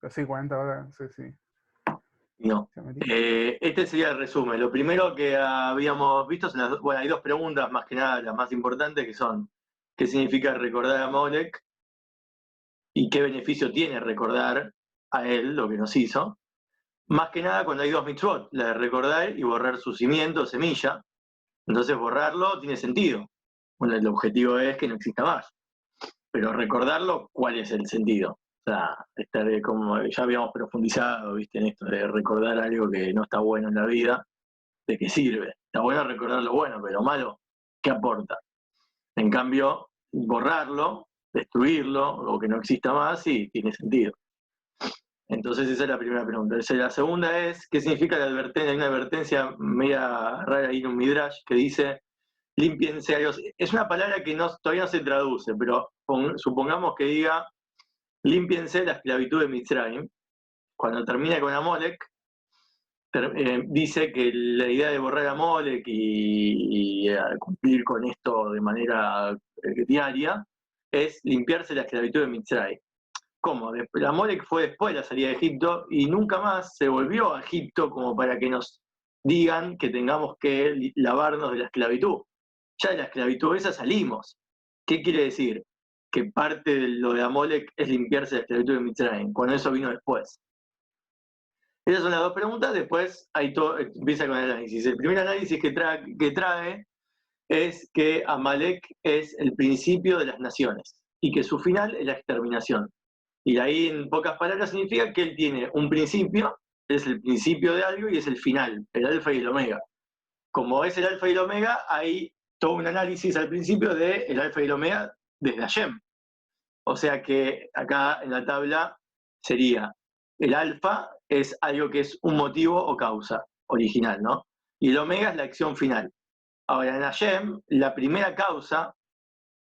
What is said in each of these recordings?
Pero sí, 40 horas, sí, sí. No. Este sería el resumen. Lo primero que habíamos visto son bueno, hay dos preguntas más que nada, las más importantes, que son ¿qué significa recordar a Molech? ¿Y qué beneficio tiene recordar a él lo que nos hizo? Más que nada cuando hay dos mitzvot, la de recordar y borrar su cimiento, semilla. Entonces borrarlo tiene sentido. Bueno, el objetivo es que no exista más. Pero recordarlo, ¿cuál es el sentido? O sea, como ya habíamos profundizado, ¿viste? En esto de recordar algo que no está bueno en la vida, ¿de qué sirve? Está bueno recordar lo bueno, pero lo malo, ¿qué aporta? En cambio, borrarlo, destruirlo, o que no exista más, sí, tiene sentido. Entonces esa es la primera pregunta. La segunda es, ¿qué significa la advertencia? Hay una advertencia media rara ahí en un midrash que dice, límpiense a Dios. Es una palabra que todavía no se traduce, pero supongamos que diga, límpiense la esclavitud de Mitzrayim. Cuando termina con Amalek, dice que la idea de borrar a Amalek y cumplir con esto de manera diaria es limpiarse la esclavitud de Mitzrayim. ¿Cómo? Amalek fue después de la salida de Egipto y nunca más se volvió a Egipto como para que nos digan que tengamos que lavarnos de la esclavitud. Ya de la esclavitud esa salimos. ¿Qué quiere decir? Que parte de lo de Amalek es limpiarse de la esclavitud de Mitzrayim, cuando eso vino después. Esas son las dos preguntas, después ahí todo empieza con el análisis. El primer análisis que trae es que Amalek es el principio de las naciones y que su final es la exterminación. Y ahí, en pocas palabras, significa que él tiene un principio, es el principio de algo y es el final, el alfa y el omega. Como es el alfa y el omega, hay todo un análisis al principio del alfa y el omega desde Hashem. O sea que acá en la tabla sería, el alfa es algo que es un motivo o causa original, ¿no? Y el omega es la acción final. Ahora, en Hashem, la primera causa,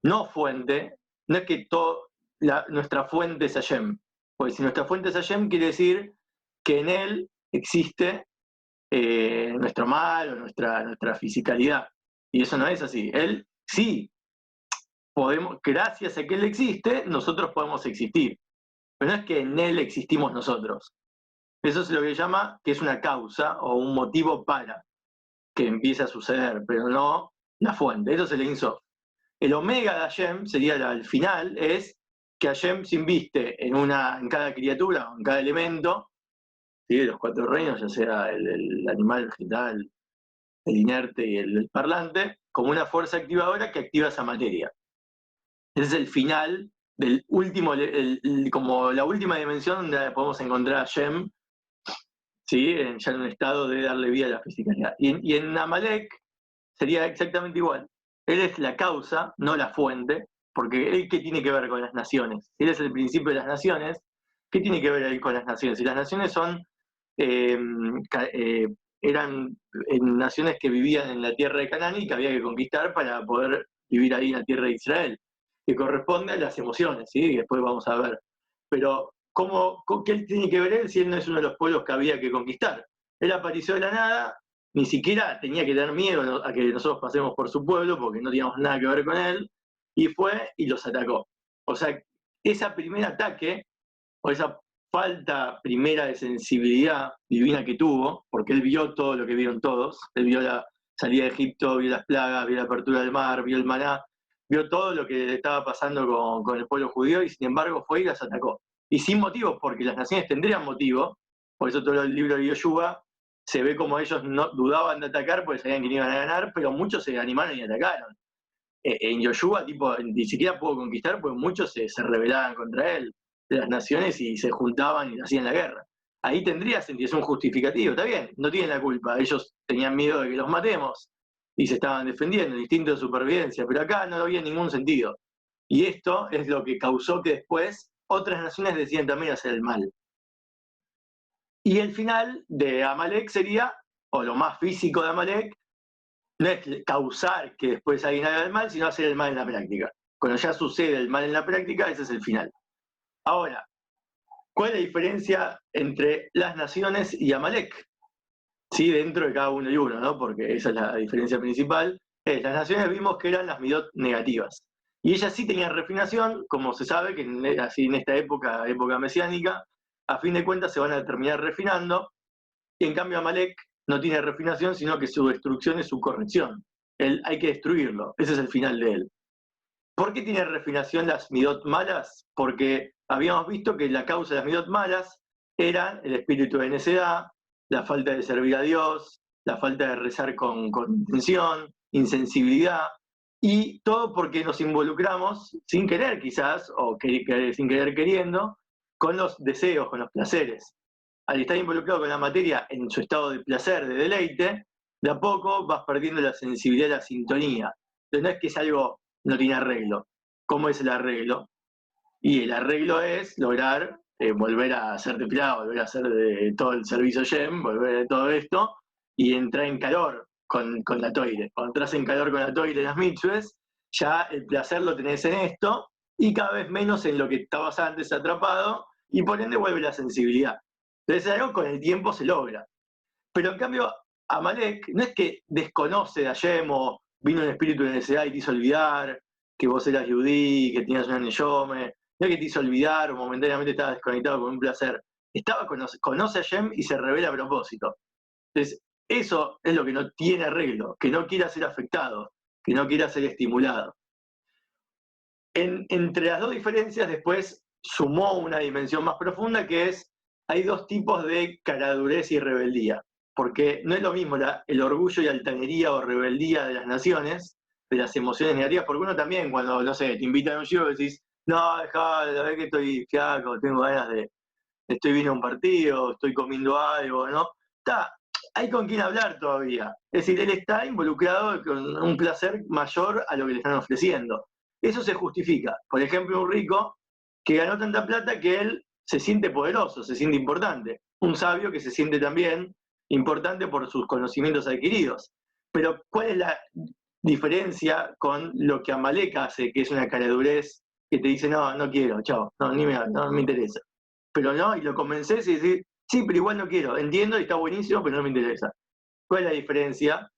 no fuente, no es que nuestra fuente es Hashem. Porque si nuestra fuente es Hashem, quiere decir que en él existe nuestro mal o nuestra fisicalidad. Y eso no es así. Él sí, gracias a que él existe, nosotros podemos existir. Pero no es que en él existimos nosotros. Eso es lo que llama que es una causa o un motivo para que empiece a suceder, pero no la fuente. Eso es el Ein Sof. El omega de Hashem sería al final, es que Hashem se inviste en cada criatura o en cada elemento, ¿sí? De los cuatro reinos, ya sea el animal, el vegetal, el inerte y el parlante, como una fuerza activadora que activa esa materia. Ese es el final del último, como la última dimensión donde podemos encontrar a Hashem, ¿sí? Ya en un estado de darle vida a la fisicalidad. Y en Amalek sería exactamente igual. Él es la causa, no la fuente, porque él, ¿qué tiene que ver con las naciones? Él es el principio de las naciones. ¿Qué tiene que ver él con las naciones? Si las naciones eran naciones que vivían en la tierra de Canaán y que había que conquistar para poder vivir ahí en la tierra de Israel, que corresponde a las emociones, ¿sí? Y después vamos a ver. Pero, ¿qué tiene que ver él si él no es uno de los pueblos que había que conquistar? Él apareció de la nada, ni siquiera tenía que tener miedo a que nosotros pasemos por su pueblo, porque no teníamos nada que ver con él, y fue y los atacó. O sea, ese primer ataque, o esa falta primera de sensibilidad divina que tuvo, porque él vio todo lo que vieron todos, él vio la salida de Egipto, vio las plagas, vio la apertura del mar, vio el maná, vio todo lo que estaba pasando con el pueblo judío, y sin embargo fue y las atacó. Y sin motivos, porque las naciones tendrían motivo, por eso todo el libro de Yoshua se ve como ellos no dudaban de atacar porque sabían que iban a ganar, pero muchos se animaron y atacaron. En Yoshua, ni siquiera pudo conquistar porque muchos se rebelaban contra él, de las naciones, y se juntaban y hacían la guerra. Ahí tendría sentido, es un justificativo, está bien, no tienen la culpa, ellos tenían miedo de que los matemos y se estaban defendiendo, el instinto de supervivencia, pero acá no había ningún sentido. Y esto es lo que causó que después otras naciones decían también hacer el mal. Y el final de Amalek sería, o lo más físico de Amalek, no es causar que después alguien haga el mal, sino hacer el mal en la práctica. Cuando ya sucede el mal en la práctica, ese es el final. Ahora, ¿cuál es la diferencia entre las naciones y Amalek? Sí, dentro de cada uno y uno, ¿no? Porque esa es la diferencia principal. Las naciones vimos que eran las midot negativas. Y ellas sí tenían refinación, como se sabe, que así en esta época mesiánica, a fin de cuentas se van a terminar refinando, y en cambio Amalek no tiene refinación, sino que su destrucción es su corrección. Hay que destruirlo, ese es el final de él. ¿Por qué tiene refinación las midot malas? Porque habíamos visto que la causa de las midot malas era el espíritu de necedad, la falta de servir a Dios, la falta de rezar con intención, insensibilidad, y todo porque nos involucramos sin querer quizás, o sin querer queriendo, con los deseos, con los placeres. Al estar involucrado con la materia en su estado de placer, de deleite, de a poco vas perdiendo la sensibilidad y la sintonía. Entonces no es que es algo no tiene arreglo. ¿Cómo es el arreglo? Y el arreglo es lograr volver a ser depilado, volver a hacer de todo el servicio Yem, volver de todo esto, y entrar en calor con la toire. Cuando entras en calor con la toire y las mitzvahs, ya el placer lo tenés en esto, y cada vez menos en lo que estabas antes atrapado, y por ende vuelve la sensibilidad. Entonces algo con el tiempo se logra. Pero en cambio, Amalek no es que desconoce a Hashem o vino un espíritu de necesidad y te hizo olvidar que vos eras judí, que tenías una neyome, no es que te hizo olvidar o momentáneamente estabas desconectado con un placer. Conoce a Hashem y se revela a propósito. Entonces, eso es lo que no tiene arreglo, que no quiera ser afectado, que no quiera ser estimulado. Entre las dos diferencias después sumó una dimensión más profunda, que es, hay dos tipos de caradurez y rebeldía, porque no es lo mismo el orgullo y altanería o rebeldía de las naciones, de las emociones negativas, porque uno también cuando, no sé, te invitan a un show decís, no, dejá, la verdad que estoy flaco, tengo ganas estoy viendo un partido, estoy comiendo algo, ¿no? Hay con quién hablar todavía. Es decir, él está involucrado con un placer mayor a lo que le están ofreciendo. Eso se justifica. Por ejemplo, un rico que ganó tanta plata que él se siente poderoso, se siente importante. Un sabio que se siente también importante por sus conocimientos adquiridos. Pero ¿cuál es la diferencia con lo que Amalek hace, que es una caradurez que te dice, no, no quiero, chao, no, no me interesa? Pero no, y lo convences y decís, sí, pero igual no quiero, entiendo y está buenísimo, pero no me interesa. ¿Cuál es la diferencia?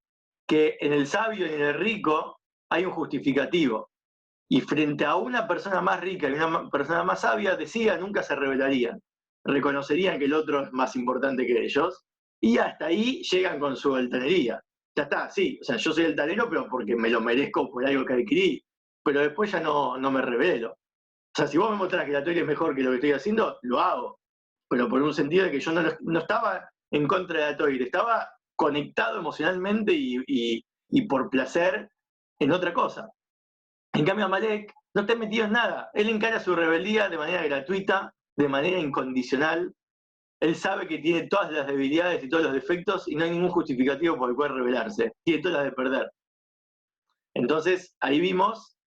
Que en el sabio y en el rico hay un justificativo. Y frente a una persona más rica y una persona más sabia, nunca se rebelarían. Reconocerían que el otro es más importante que ellos, y hasta ahí llegan con su altanería. Ya está, sí, o sea, yo soy altanero, pero porque me lo merezco por algo que adquirí, pero después ya no me rebelo. O sea, si vos me mostrás que la teoría es mejor que lo que estoy haciendo, lo hago. Pero por un sentido de que yo no estaba en contra de la toire, estaba conectado emocionalmente y por placer en otra cosa. En cambio, Amalek no está metido en nada. Él encara su rebeldía de manera gratuita, de manera incondicional. Él sabe que tiene todas las debilidades y todos los defectos y no hay ningún justificativo por el cual rebelarse. Tiene todas las de perder. Entonces, ahí vimos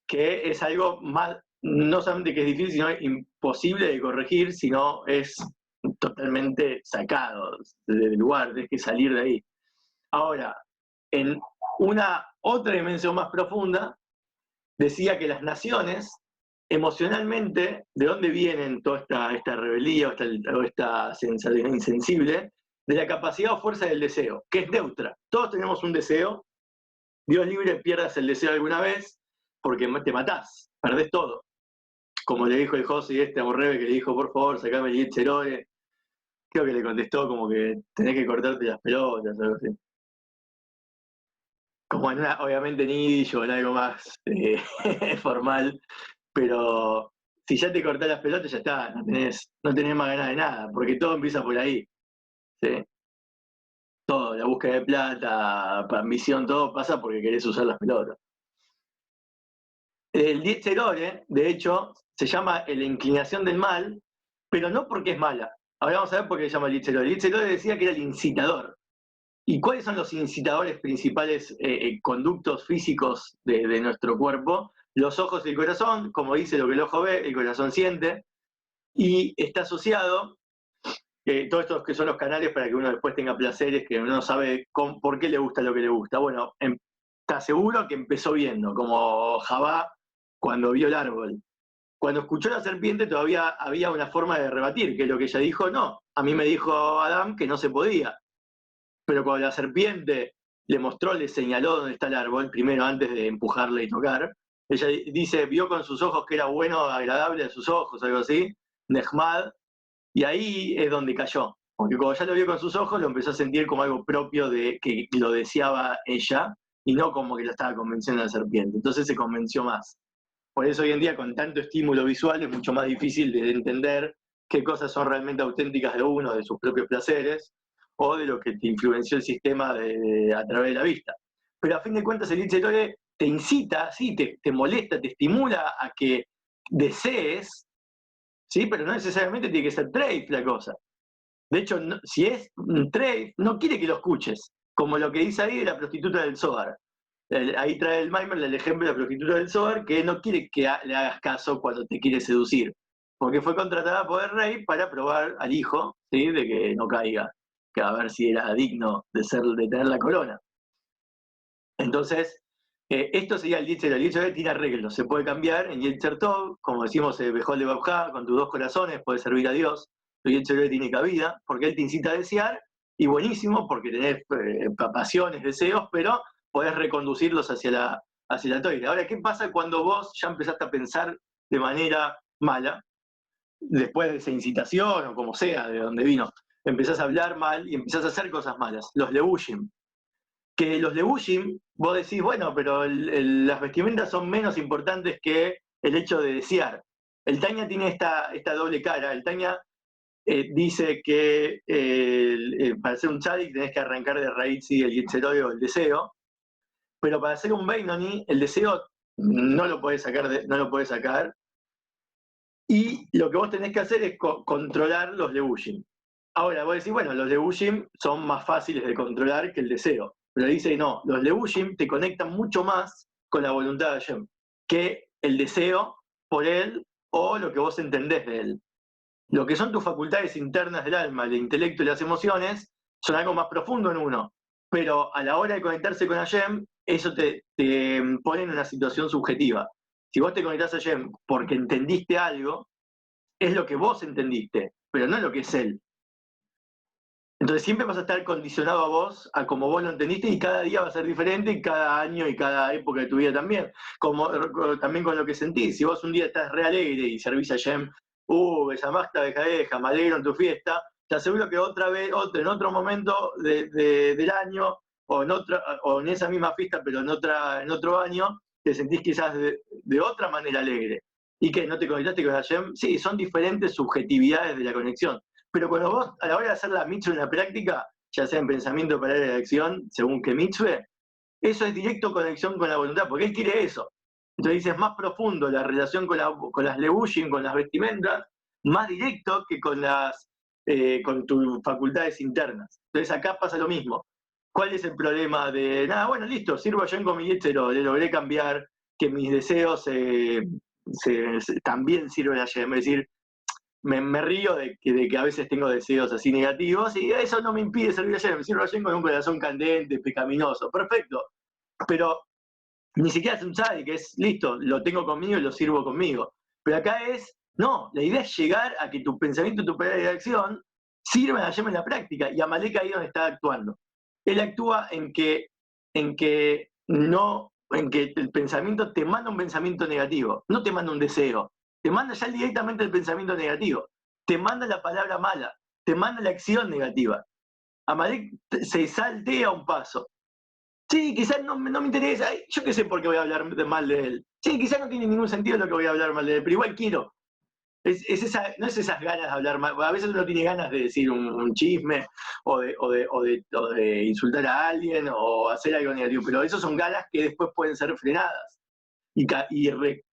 que es algo más, no solamente que es difícil, sino imposible de corregir, sino es totalmente sacado del lugar, tienes que salir de ahí. Ahora, en una otra dimensión más profunda, decía que las naciones, emocionalmente, ¿de dónde vienen toda esta rebeldía o esta sensibilidad insensible? De la capacidad o fuerza del deseo, que es neutra. Todos tenemos un deseo. Dios libre, pierdas el deseo alguna vez, porque te matás, perdés todo. Como le dijo el José a Borrebe, que le dijo, por favor, sacame el Yitzherore. Creo que le contestó como que tenés que cortarte las pelotas, algo así. Como obviamente en Yiddish o en algo más formal, pero si ya te cortás las pelotas, ya está, no tenés más ganas de nada, porque todo empieza por ahí. ¿Sí? Todo, la búsqueda de plata, ambición, todo pasa porque querés usar las pelotas. El Yitzherore, de hecho, se llama la inclinación del mal, pero no porque es mala. Ahora vamos a ver por qué se llama el Yitzherore. El Yitzherore decía que era el incitador. ¿Y cuáles son los incitadores principales conductos físicos de nuestro cuerpo? Los ojos y el corazón, como dice lo que el ojo ve, el corazón siente, y está asociado, todos estos que son los canales para que uno después tenga placeres, que uno no sabe por qué le gusta lo que le gusta. Bueno, está seguro que empezó viendo, como Javá cuando vio el árbol. Cuando escuchó a la serpiente todavía había una forma de rebatir, que es lo que ella dijo, no, a mí me dijo Adán que no se podía. Pero cuando la serpiente le mostró, le señaló dónde está el árbol, primero antes de empujarle y tocar, ella dice, vio con sus ojos que era bueno, agradable a sus ojos, algo así, Nehmad, Y ahí es donde cayó. Porque cuando ya lo vio con sus ojos, lo empezó a sentir como algo propio de que lo deseaba ella, y no como que lo estaba convenciendo a la serpiente. Entonces se convenció más. Por eso hoy en día, con tanto estímulo visual, es mucho más difícil de entender qué cosas son realmente auténticas de uno, de sus propios placeres, o de lo que te influenció el sistema a través de la vista. Pero a fin de cuentas, el Lichterole te incita, sí, te molesta, te estimula a que desees, ¿sí? Pero no necesariamente tiene que ser trade la cosa. De hecho, no, si es un trade, no quiere que lo escuches, como lo que dice ahí de la prostituta del Zohar. Ahí trae el Maimer el ejemplo de la prostituta del Zohar, que no quiere que le hagas caso cuando te quiere seducir, porque fue contratada por el rey para probar al hijo, ¿sí? De que no caiga, que a ver si era digno de tener la corona. Entonces, esto sería el Yetzer. El Yetzer tiene arreglos, se puede cambiar en Yetzer Tov, como decimos, Bejol de Babjá, con tus dos corazones puedes servir a Dios. El Yetzer tiene cabida, porque él te incita a desear, y buenísimo, porque tenés pasiones, deseos, pero podés reconducirlos hacia la toira. Ahora, ¿qué pasa cuando vos ya empezaste a pensar de manera mala, después de esa incitación, o como sea, de donde vino? Empezás a hablar mal y empezás a hacer cosas malas, los lebushim. Que los lebushim, vos decís, bueno, pero las vestimentas son menos importantes que el hecho de desear. El Tanya tiene esta doble cara. El Tanya dice que para ser un tzadik tenés que arrancar de raíz el yetzeroy o el deseo, pero para ser un Beinoni, el deseo no lo podés sacar, y lo que vos tenés que hacer es controlar los lebushim. Ahora, vos decís, bueno, los lebushim son más fáciles de controlar que el deseo. Pero dice, no, los lebushim te conectan mucho más con la voluntad de Hashem que el deseo por él o lo que vos entendés de él. Lo que son tus facultades internas del alma, el intelecto y las emociones, son algo más profundo en uno. Pero a la hora de conectarse con Hashem, eso te pone en una situación subjetiva. Si vos te conectás a Hashem porque entendiste algo, es lo que vos entendiste, pero no lo que es él. Entonces siempre vas a estar condicionado a vos, a como vos lo entendiste, y cada día va a ser diferente, y cada año y cada época de tu vida también. Como también con lo que sentís. Si vos un día estás re alegre y servís a Yem, Besamasta, deja, me alegro en tu fiesta, te aseguro que otra vez, en otro momento del año, o en esa misma fiesta, pero en otro año, te sentís quizás de otra manera alegre. ¿Y que no te conectaste con Hashem? Sí, son diferentes subjetividades de la conexión. Pero cuando vos, a la hora de hacer la mitzvah en la práctica, ya sea en pensamiento, palabra y acción, según qué mitzvah, eso es directo conexión con la voluntad, porque él quiere eso. Entonces es más profundo la relación con las lebushim, con las vestimentas, más directo que con tus facultades internas. Entonces acá pasa lo mismo. ¿Cuál es el problema de, nada, bueno, listo, sirvo yo con mi yetero, le logré cambiar que mis deseos también sirven a Yem? Es decir, me río de que a veces tengo deseos así negativos, y eso no me impide servir a Yem. Me sirvo a Yem con un corazón candente, pecaminoso. Perfecto. Pero ni siquiera es un tzadi, que es listo, lo tengo conmigo y lo sirvo conmigo. Pero acá no, la idea es llegar a que tu pensamiento, tu palabra y acción sirvan a Yem en la práctica, y Amalek ahí es donde está actuando. Él actúa en que el pensamiento te manda un pensamiento negativo, no te manda un deseo, te manda ya directamente el pensamiento negativo, te manda la palabra mala, te manda la acción negativa. Amalek se saltea un paso. Sí, quizás no me interesa, yo qué sé por qué voy a hablar mal de él. Sí, quizás no tiene ningún sentido lo que voy a hablar mal de él, pero igual quiero. No es esas ganas de hablar mal. A veces uno tiene ganas de decir un chisme, o de insultar a alguien, o hacer algo negativo, pero esas son ganas que después pueden ser frenadas y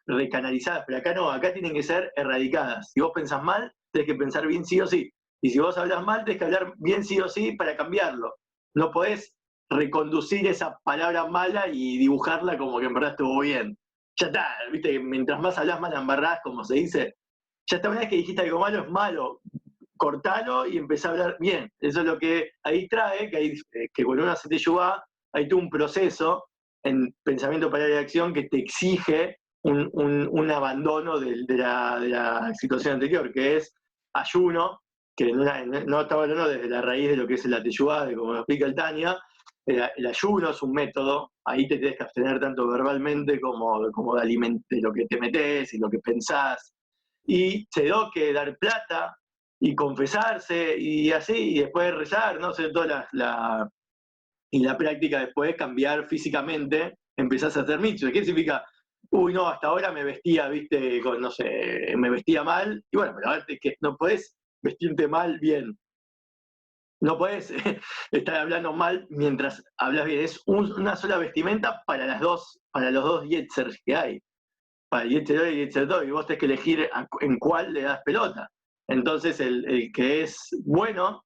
recanalizadas. Pero acá no, acá tienen que ser erradicadas. Si vos pensás mal, tenés que pensar bien sí o sí. Y si vos hablas mal, tenés que hablar bien sí o sí para cambiarlo. No podés reconducir esa palabra mala y dibujarla como que en verdad estuvo bien. Ya está, viste, mientras más hablas, más la embarrás, como se dice. Ya está, una vez que dijiste algo malo, es malo. Cortalo y empezá a hablar bien. Eso es lo que ahí trae, que cuando uno hace teshuvá, hay todo un proceso en pensamiento, palabra y acción que te exige un abandono de la situación anterior, que es ayuno, que no estaba hablando desde la raíz de lo que es la teshuvá, de como lo explica el Tania. El ayuno es un método, ahí te tienes que abstener tanto verbalmente como de lo que te metes y lo que pensás. Y se dio que dar plata y confesarse, y así, y después rezar, ¿no? Hacer toda y la práctica después, cambiar físicamente, empezás a hacer mitzvot. ¿Qué significa? Uy, no, hasta ahora me vestía, viste, con, no sé, me vestía mal, y bueno, pero ahora que no podés vestirte mal bien. No podés estar hablando mal mientras hablas bien. Es una sola vestimenta para los dos yetzers que hay. Para el yetzer y el yetzer tov, y vos tenés que elegir en cuál le das pelota. Entonces el que es bueno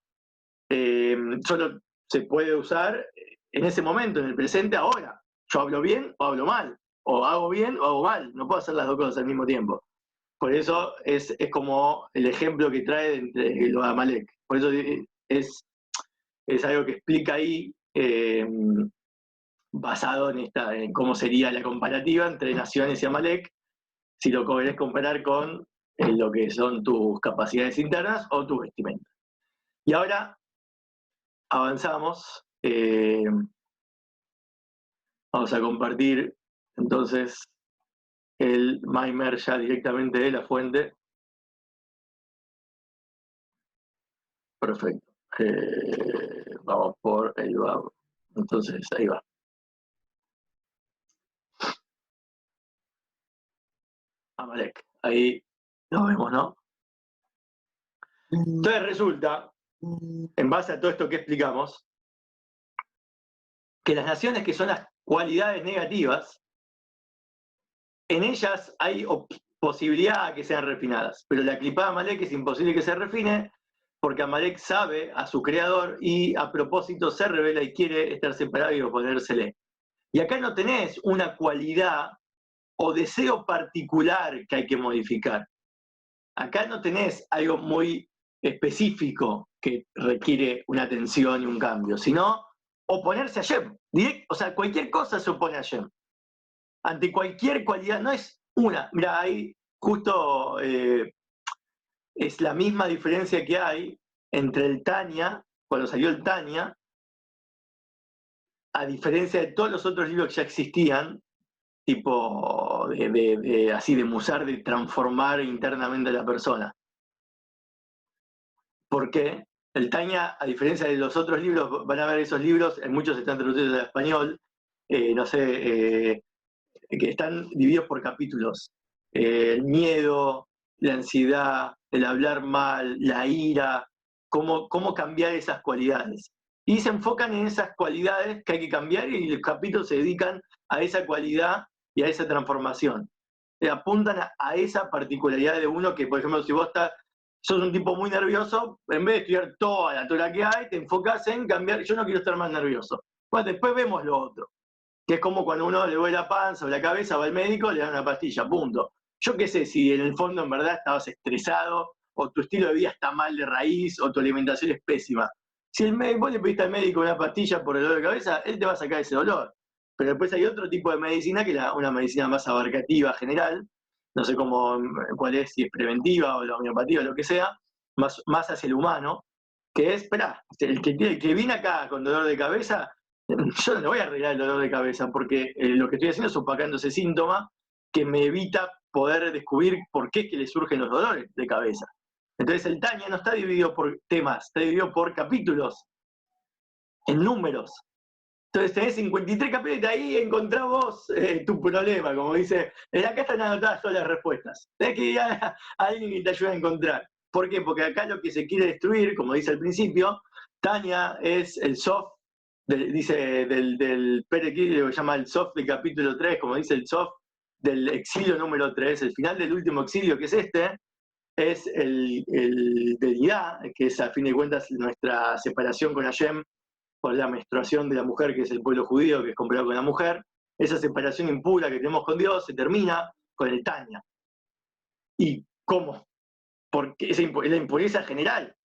solo se puede usar en ese momento, en el presente, ahora. Yo hablo bien o hablo mal, o hago bien o hago mal. No puedo hacer las dos cosas al mismo tiempo. Por eso es como el ejemplo que trae entre los Amalek. Por eso es algo que explica ahí, basado en cómo sería la comparativa entre naciones y Amalek, si lo querés comparar con lo que son tus capacidades internas o tu vestimenta. Y ahora avanzamos. Vamos a compartir entonces el Maimer ya directamente de la fuente. Perfecto. Vamos por el Bab. Entonces, ahí va. Amalek. Ahí lo vemos, ¿no? Entonces resulta, en base a todo esto que explicamos, que las naciones que son las cualidades negativas, en ellas hay posibilidad a que sean refinadas. Pero la clipada de Amalek es imposible que se refine, porque Amalek sabe a su creador y a propósito se revela y quiere estar separado y oponérsele. Y acá no tenés una cualidad o deseo particular que hay que modificar. Acá no tenés algo muy específico que requiere una atención y un cambio, sino oponerse a Hashem. O sea, cualquier cosa se opone a Hashem. Ante cualquier cualidad, no es una. Mira, ahí justo es la misma diferencia que hay entre el Tania, cuando salió el Tania, a diferencia de todos los otros libros que ya existían, tipo así de musar, de transformar internamente a la persona. ¿Por qué? El Tania, a diferencia de los otros libros, van a ver esos libros, en muchos están traducidos al español, no sé, que están divididos por capítulos. El miedo, la ansiedad, el hablar mal, la ira, cómo cambiar esas cualidades. Y se enfocan en esas cualidades que hay que cambiar y los capítulos se dedican a esa cualidad y a esa transformación. Apuntan a esa particularidad de uno que, por ejemplo, si vos sos un tipo muy nervioso, en vez de estudiar toda la Torah que hay, te enfocas en cambiar, yo no quiero estar más nervioso. Bueno, después vemos lo otro, que es como cuando uno le duele la panza o la cabeza, va al médico, le dan una pastilla, punto. Yo qué sé si en el fondo en verdad estabas estresado, o tu estilo de vida está mal de raíz, o tu alimentación es pésima. Si vos le pediste al médico una pastilla por el dolor de cabeza, él te va a sacar ese dolor. Pero después hay otro tipo de medicina, que es una medicina más abarcativa, general, no sé cuál es, si es preventiva o la homeopatía o lo que sea, más hacia el humano, que es, espera, el que viene acá con dolor de cabeza, yo no le voy a arreglar el dolor de cabeza, porque lo que estoy haciendo es opacando ese síntoma que me evita poder descubrir por qué es que le surgen los dolores de cabeza. Entonces el Tania no está dividido por temas, está dividido por capítulos, en números. Entonces tenés 53 capítulos y ahí encontrás vos tu problema, como dice, acá están anotadas todas las respuestas. Tenés que ir a alguien que te ayude a encontrar. ¿Por qué? Porque acá lo que se quiere destruir, como dice al principio, Tania es el soft, dice del Perequí, lo llama el soft del capítulo 3, como dice el soft del exilio número 3, el final del último exilio, que es este, es el de Nidá, que es a fin de cuentas nuestra separación con Hashem, por la menstruación de la mujer, que es el pueblo judío, que es comparado con la mujer. Esa separación impura que tenemos con Dios se termina con el Tania. ¿Y cómo? Porque es la impureza general.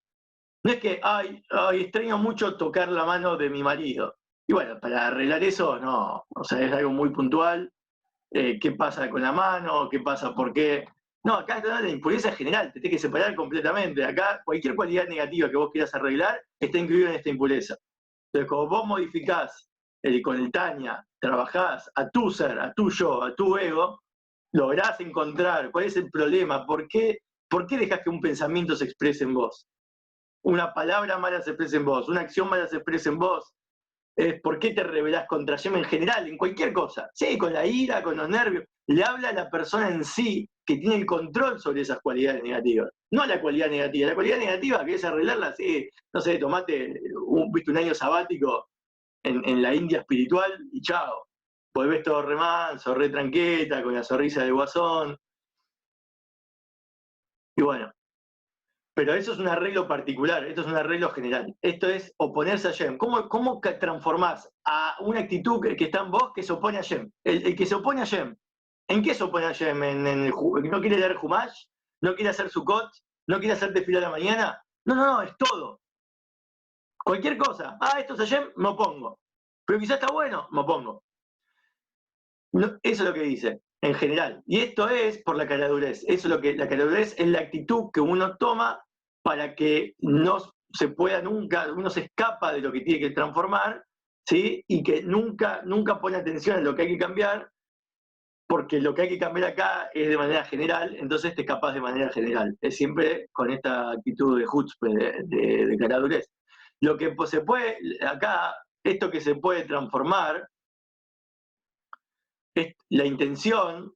No es que, ay, extraño mucho tocar la mano de mi marido. Y bueno, para arreglar eso, no. O sea, es algo muy puntual. ¿Qué pasa con la mano? ¿Qué pasa? ¿Por qué? No, acá está la impureza general. Te tienes que separar completamente. Acá, cualquier cualidad negativa que vos quieras arreglar está incluida en esta impureza. Entonces, como vos modificás con el Tania, trabajás a tu ser, a tu yo, a tu ego, lográs encontrar cuál es el problema, por qué ¿Por qué dejas que un pensamiento se exprese en vos? Una palabra mala se expresa en vos, una acción mala se expresa en vos. ¿Por qué te rebelás contra Yem en general, en cualquier cosa? Sí, con la ira, con los nervios. Le habla a la persona en sí que tiene el control sobre esas cualidades negativas. No a la cualidad negativa. La cualidad negativa, ¿querés arreglarla? Sí, no sé, tomate un año sabático en la India espiritual y chao. Volvés todo remanso, re tranqueta, con la sonrisa del guasón. Y bueno, pero eso es un arreglo particular, esto es un arreglo general. Esto es oponerse a Yem. ¿Cómo transformás a una actitud que está en vos que se opone a Yem? El que se opone a Yem. ¿En qué se opone a Yem? ¿No quiere leer Humash? ¿No quiere hacer Sukkot? ¿No quiere hacer tefilá a la mañana? No, es todo. Cualquier cosa. Esto es a Yem, me opongo. Pero quizás está bueno, me opongo. No, eso es lo que dice, en general. Y esto es por la caradurez. Eso es lo que la caradurez es la actitud que uno toma para que no se pueda nunca, uno se escapa de lo que tiene que transformar, ¿sí? Y que nunca pone atención en lo que hay que cambiar, porque lo que hay que cambiar acá es de manera general, entonces te escapas de manera general. Es siempre con esta actitud de chutzpe, de caradurez. Lo que pues, se puede, acá, esto que se puede transformar, es la intención.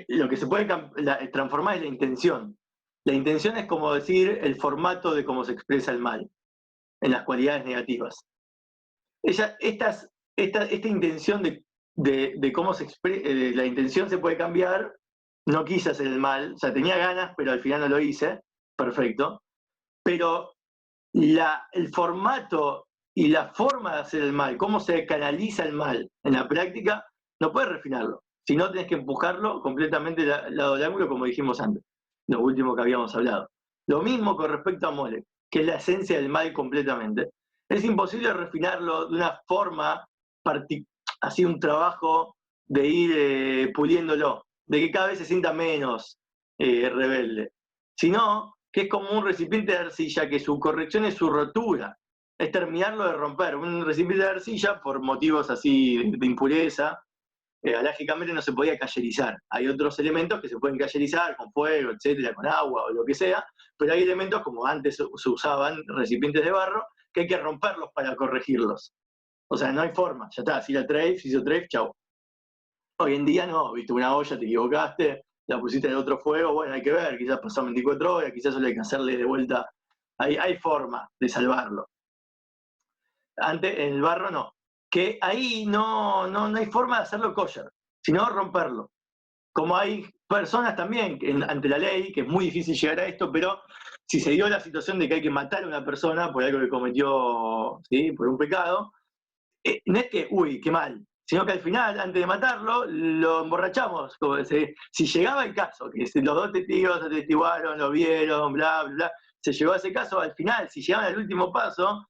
Lo que se puede transformar es la intención. La intención es como decir el formato de cómo se expresa el mal en las cualidades negativas. Esta intención de cómo se expresa, la intención se puede cambiar. No quise hacer el mal, o sea, tenía ganas, pero al final no lo hice, perfecto. Pero el formato y la forma de hacer el mal, cómo se canaliza el mal en la práctica, no puedes refinarlo. Si no, tenés que empujarlo completamente al lado del ángulo, como dijimos antes, lo último que habíamos hablado. Lo mismo con respecto a Molech, que es la esencia del mal completamente. Es imposible refinarlo de una forma, así un trabajo de ir puliéndolo, de que cada vez se sienta menos rebelde. Sino que es como un recipiente de arcilla que su corrección es su rotura, es terminarlo de romper. Un recipiente de arcilla, por motivos así de impureza, alágicamente no se podía cayerizar. Hay otros elementos que se pueden cayerizar con fuego, etcétera, con agua o lo que sea, pero hay elementos como antes se usaban recipientes de barro que hay que romperlos para corregirlos. O sea, no hay forma, ya está, si la traes, si hizo traes, chau. Hoy en día no, viste una olla, te equivocaste, la pusiste en otro fuego, bueno, hay que ver, quizás pasó 24 horas, quizás solo hay que hacerle de vuelta. Hay forma de salvarlo. Antes, en el barro no. Que ahí no hay forma de hacerlo kosher, sino romperlo. Como hay personas también ante la ley, que es muy difícil llegar a esto, pero si se dio la situación de que hay que matar a una persona por algo que cometió, ¿sí?, por un pecado, no es que, uy, qué mal, sino que al final, antes de matarlo, lo emborrachamos. Si llegaba el caso, que los dos testigos atestiguaron, lo vieron, bla, bla, bla, se llegó a ese caso, al final, si llegaban al último paso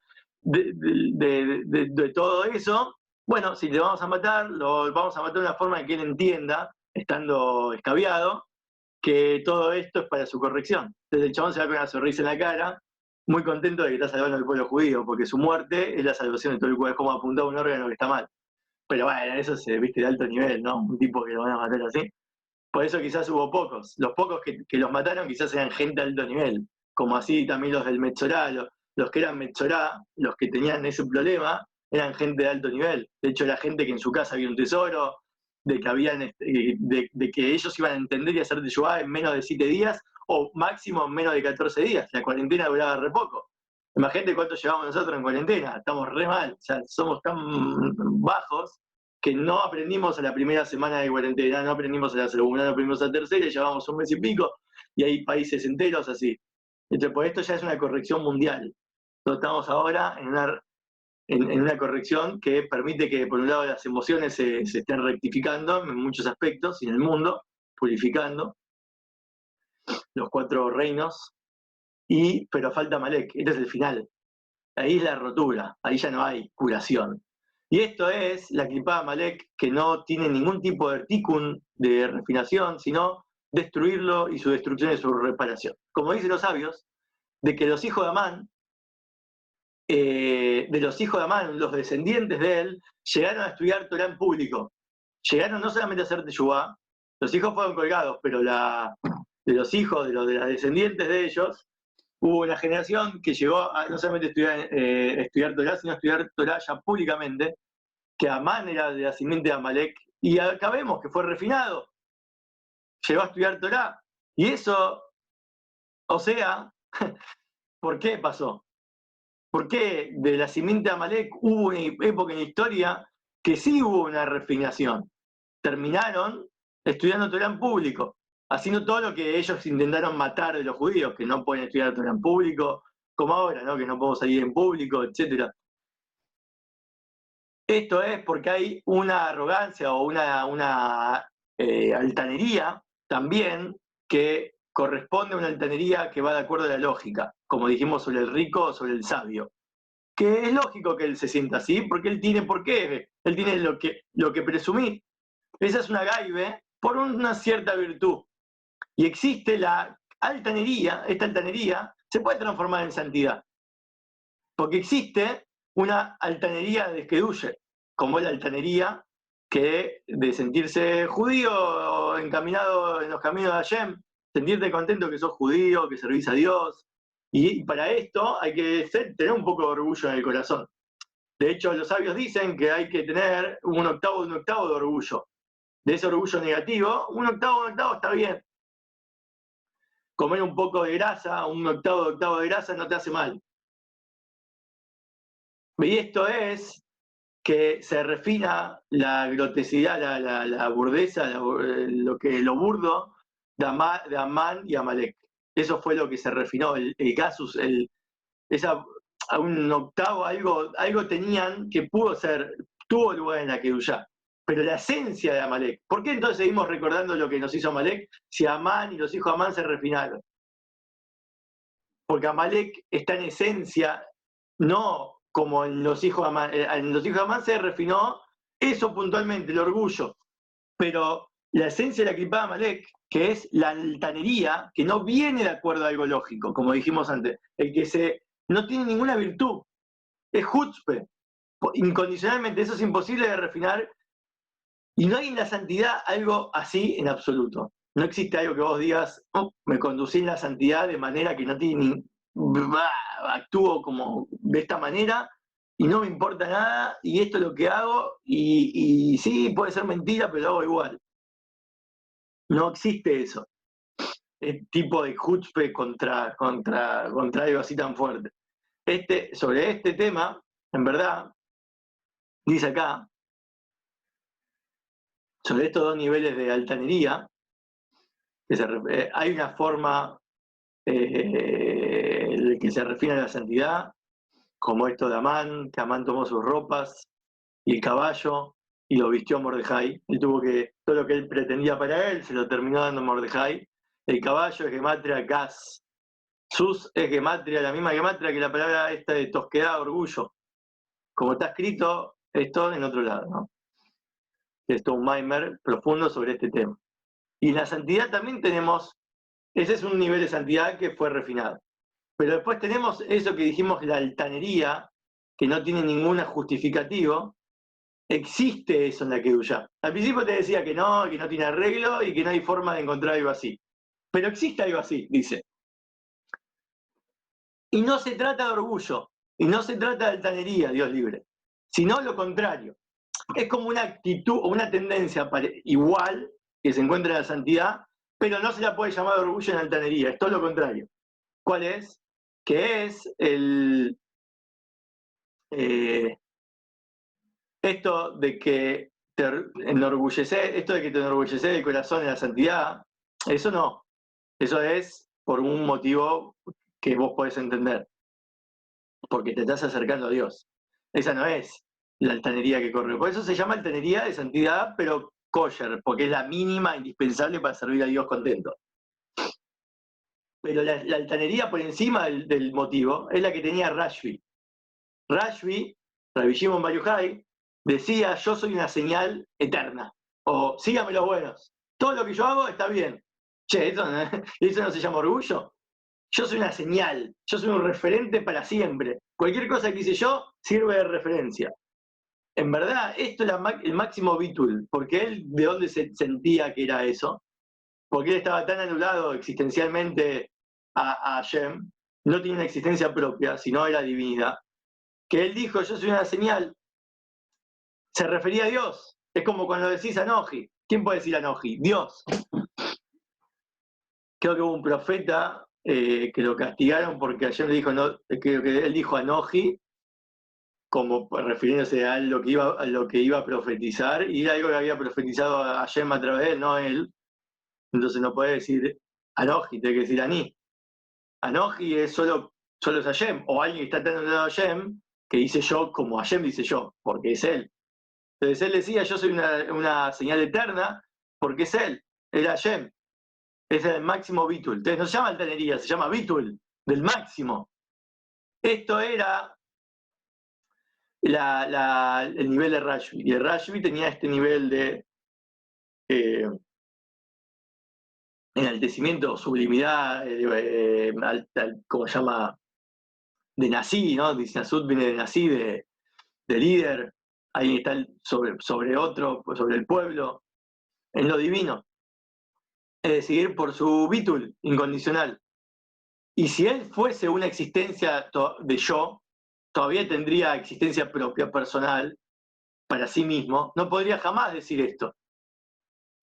de todo eso, bueno, si le vamos a matar, lo vamos a matar de una forma en que él entienda, estando escabiado, que todo esto es para su corrección. Entonces el chabón se va con una sonrisa en la cara, muy contento de que está salvando al pueblo judío, porque su muerte es la salvación de todo el pueblo, es como apuntar un órgano que está mal. Pero bueno, eso se viste de alto nivel, ¿no? Un tipo que lo van a matar así. Por eso quizás hubo pocos. Los pocos que los mataron quizás eran gente de alto nivel, como así también los del Metzorá, los que eran Metzorá, los que tenían ese problema, eran gente de alto nivel. De hecho, era gente que en su casa había un tesoro, de que de que ellos iban a entender y hacer Teshuvá en menos de 7 días, o máximo en menos de 14 días. La cuarentena duraba re poco. Imagínate cuánto llevamos nosotros en cuarentena, estamos re mal, o sea, somos tan bajos que no aprendimos a la primera semana de cuarentena, no aprendimos a la segunda, no aprendimos a la tercera, y llevamos un mes y pico, y hay países enteros así. Entonces, por esto ya es una corrección mundial. Entonces, estamos ahora en una corrección que permite que, por un lado, las emociones se estén rectificando en muchos aspectos y en el mundo, purificando los 4 reinos, pero falta Malek, este es el final. Ahí es la rotura, ahí ya no hay curación. Y esto es la clipada Malek, que no tiene ningún tipo de tikkun, de refinación, sino destruirlo, y su destrucción es su reparación. Como dicen los sabios, de que los hijos de Amán, los descendientes de él, llegaron a estudiar Torah en público. llegaron no solamente a hacer teshuvá, los hijos fueron colgados, pero de los hijos, de los descendientes de ellos, hubo una generación que llegó a no solamente estudiar Torah, sino estudiar Torah ya públicamente, que Amán era de la simiente de Amalek, y acá vemos que fue refinado, llegó a estudiar Torah, y eso, o sea, ¿por qué pasó? ¿Por qué de la simiente de Amalek hubo una época en la historia que sí hubo una refinación? Terminaron estudiando Torah en público, haciendo todo lo que ellos intentaron matar de los judíos, que no pueden estudiar Torah en público, como ahora, ¿no? Que no podemos salir en público, etc. Esto es porque hay una arrogancia o una altanería también que corresponde a una altanería que va de acuerdo a la lógica, como dijimos sobre el rico o sobre el sabio. Que es lógico que él se sienta así, porque él tiene por qué, él tiene lo que presumir. Esa es una gaibe por una cierta virtud. Y existe la altanería, esta altanería se puede transformar en santidad. Porque existe una altanería de Skeduye, como es la altanería que de sentirse judío o encaminado en los caminos de Hashem, sentirte contento que sos judío, que servís a Dios. Y para esto hay que tener un poco de orgullo en el corazón. De hecho, los sabios dicen que hay que tener un octavo de orgullo. De ese orgullo negativo, un octavo está bien. Comer un poco de grasa, un octavo de grasa no te hace mal. Y esto es que se refina la grotesidad, la burdeza, lo burdo de Amán y Amalek. Eso fue lo que se refinó, el casus, a un octavo, algo tenían que tuvo lugar en la Kedushá. Pero la esencia de Amalek, ¿por qué entonces seguimos recordando lo que nos hizo Amalek si Amán y los hijos de Amán se refinaron? Porque Amalek está en esencia, no como en los hijos de Amán. En los hijos de Amán se refinó eso puntualmente, el orgullo. Pero la esencia de la clipa de Amalek, que es la altanería, que no viene de acuerdo a algo lógico, como dijimos antes, el que no tiene ninguna virtud, es chutzpe, incondicionalmente, eso es imposible de refinar, y no hay en la santidad algo así en absoluto. No existe algo que vos digas, me conducí en la santidad de manera que no tiene actúo como de esta manera y no me importa nada y esto es lo que hago y sí, puede ser mentira, pero lo hago igual. No existe eso. El tipo de chutzpe contra algo así tan fuerte. Sobre este tema, en verdad, dice acá, sobre estos dos niveles de altanería, hay una forma que se refina a la santidad, como esto de Amán, que Amán tomó sus ropas y el caballo y lo vistió a Mordejai. Él tuvo todo lo que él pretendía para él, se lo terminó dando a Mordejai. El caballo es gematria gas. Sus es gematria, la misma gematria que la palabra esta de tosquedad, orgullo. Como está escrito, esto en otro lado, ¿no? Esto es un Maimer profundo sobre este tema. Y en la santidad también tenemos, ese es un nivel de santidad que fue refinado. Pero después tenemos eso que dijimos, la altanería, que no tiene ningún justificativo. Existe eso en la Kedushá. Al principio te decía que no tiene arreglo y que no hay forma de encontrar algo así. Pero existe algo así, dice. Y no se trata de orgullo, y no se trata de altanería, Dios libre, sino lo contrario. Es como una actitud o una tendencia igual que se encuentra en la santidad, pero no se la puede llamar orgullo en altanería, es todo lo contrario. ¿Cuál es? Que es esto de que te enorgullece del corazón en la santidad, eso no. Eso es por un motivo que vos podés entender. Porque te estás acercando a Dios. Esa no es la altanería que corre. Por eso se llama altanería de santidad, pero kosher, porque es la mínima indispensable para servir a Dios contento. Pero la altanería por encima del motivo es la que tenía Rashbi. Rashbi, Rabbi Shimon Bar Yochai, decía, yo soy una señal eterna, o síganme los buenos, todo lo que yo hago está bien. Che, ¿eso no se llama orgullo? Yo soy una señal, yo soy un referente para siempre. Cualquier cosa que hice yo sirve de referencia. en verdad, esto era el máximo Bitul, porque él, ¿de dónde se sentía que era eso? Porque él estaba tan anulado existencialmente a Hashem, no tenía una existencia propia, sino era divinidad, que él dijo, yo soy una señal, se refería a Dios. Es como cuando decís Anoji. ¿Quién puede decir Anoji? Dios. Creo que hubo un profeta que lo castigaron porque ayer le dijo, no, creo que él dijo Anoji, como refiriéndose a lo que iba a profetizar, y era algo que había profetizado a Hashem a través de él, no él. Entonces no puede decir Anoji, tiene que decir Aní. Anoji es solo es Hashem, o alguien que está tan lado a Hashem, que dice yo como Hashem dice yo, porque es él. Entonces él decía, yo soy una señal eterna, porque es él, era Hashem, es el máximo Bitul. Entonces no se llama altanería, se llama Bitul, del máximo. Esto era el nivel de Rashbi, y el Rashbi tenía este nivel de eh, enaltecimiento, sublimidad, como se llama, de Nasí, ¿no? Disnasud viene de Nasí, de líder, ahí está sobre otro, sobre el pueblo, en lo divino. Es decir, por su bitul incondicional. Y si él fuese una existencia de yo, todavía tendría existencia propia, personal, para sí mismo, no podría jamás decir esto.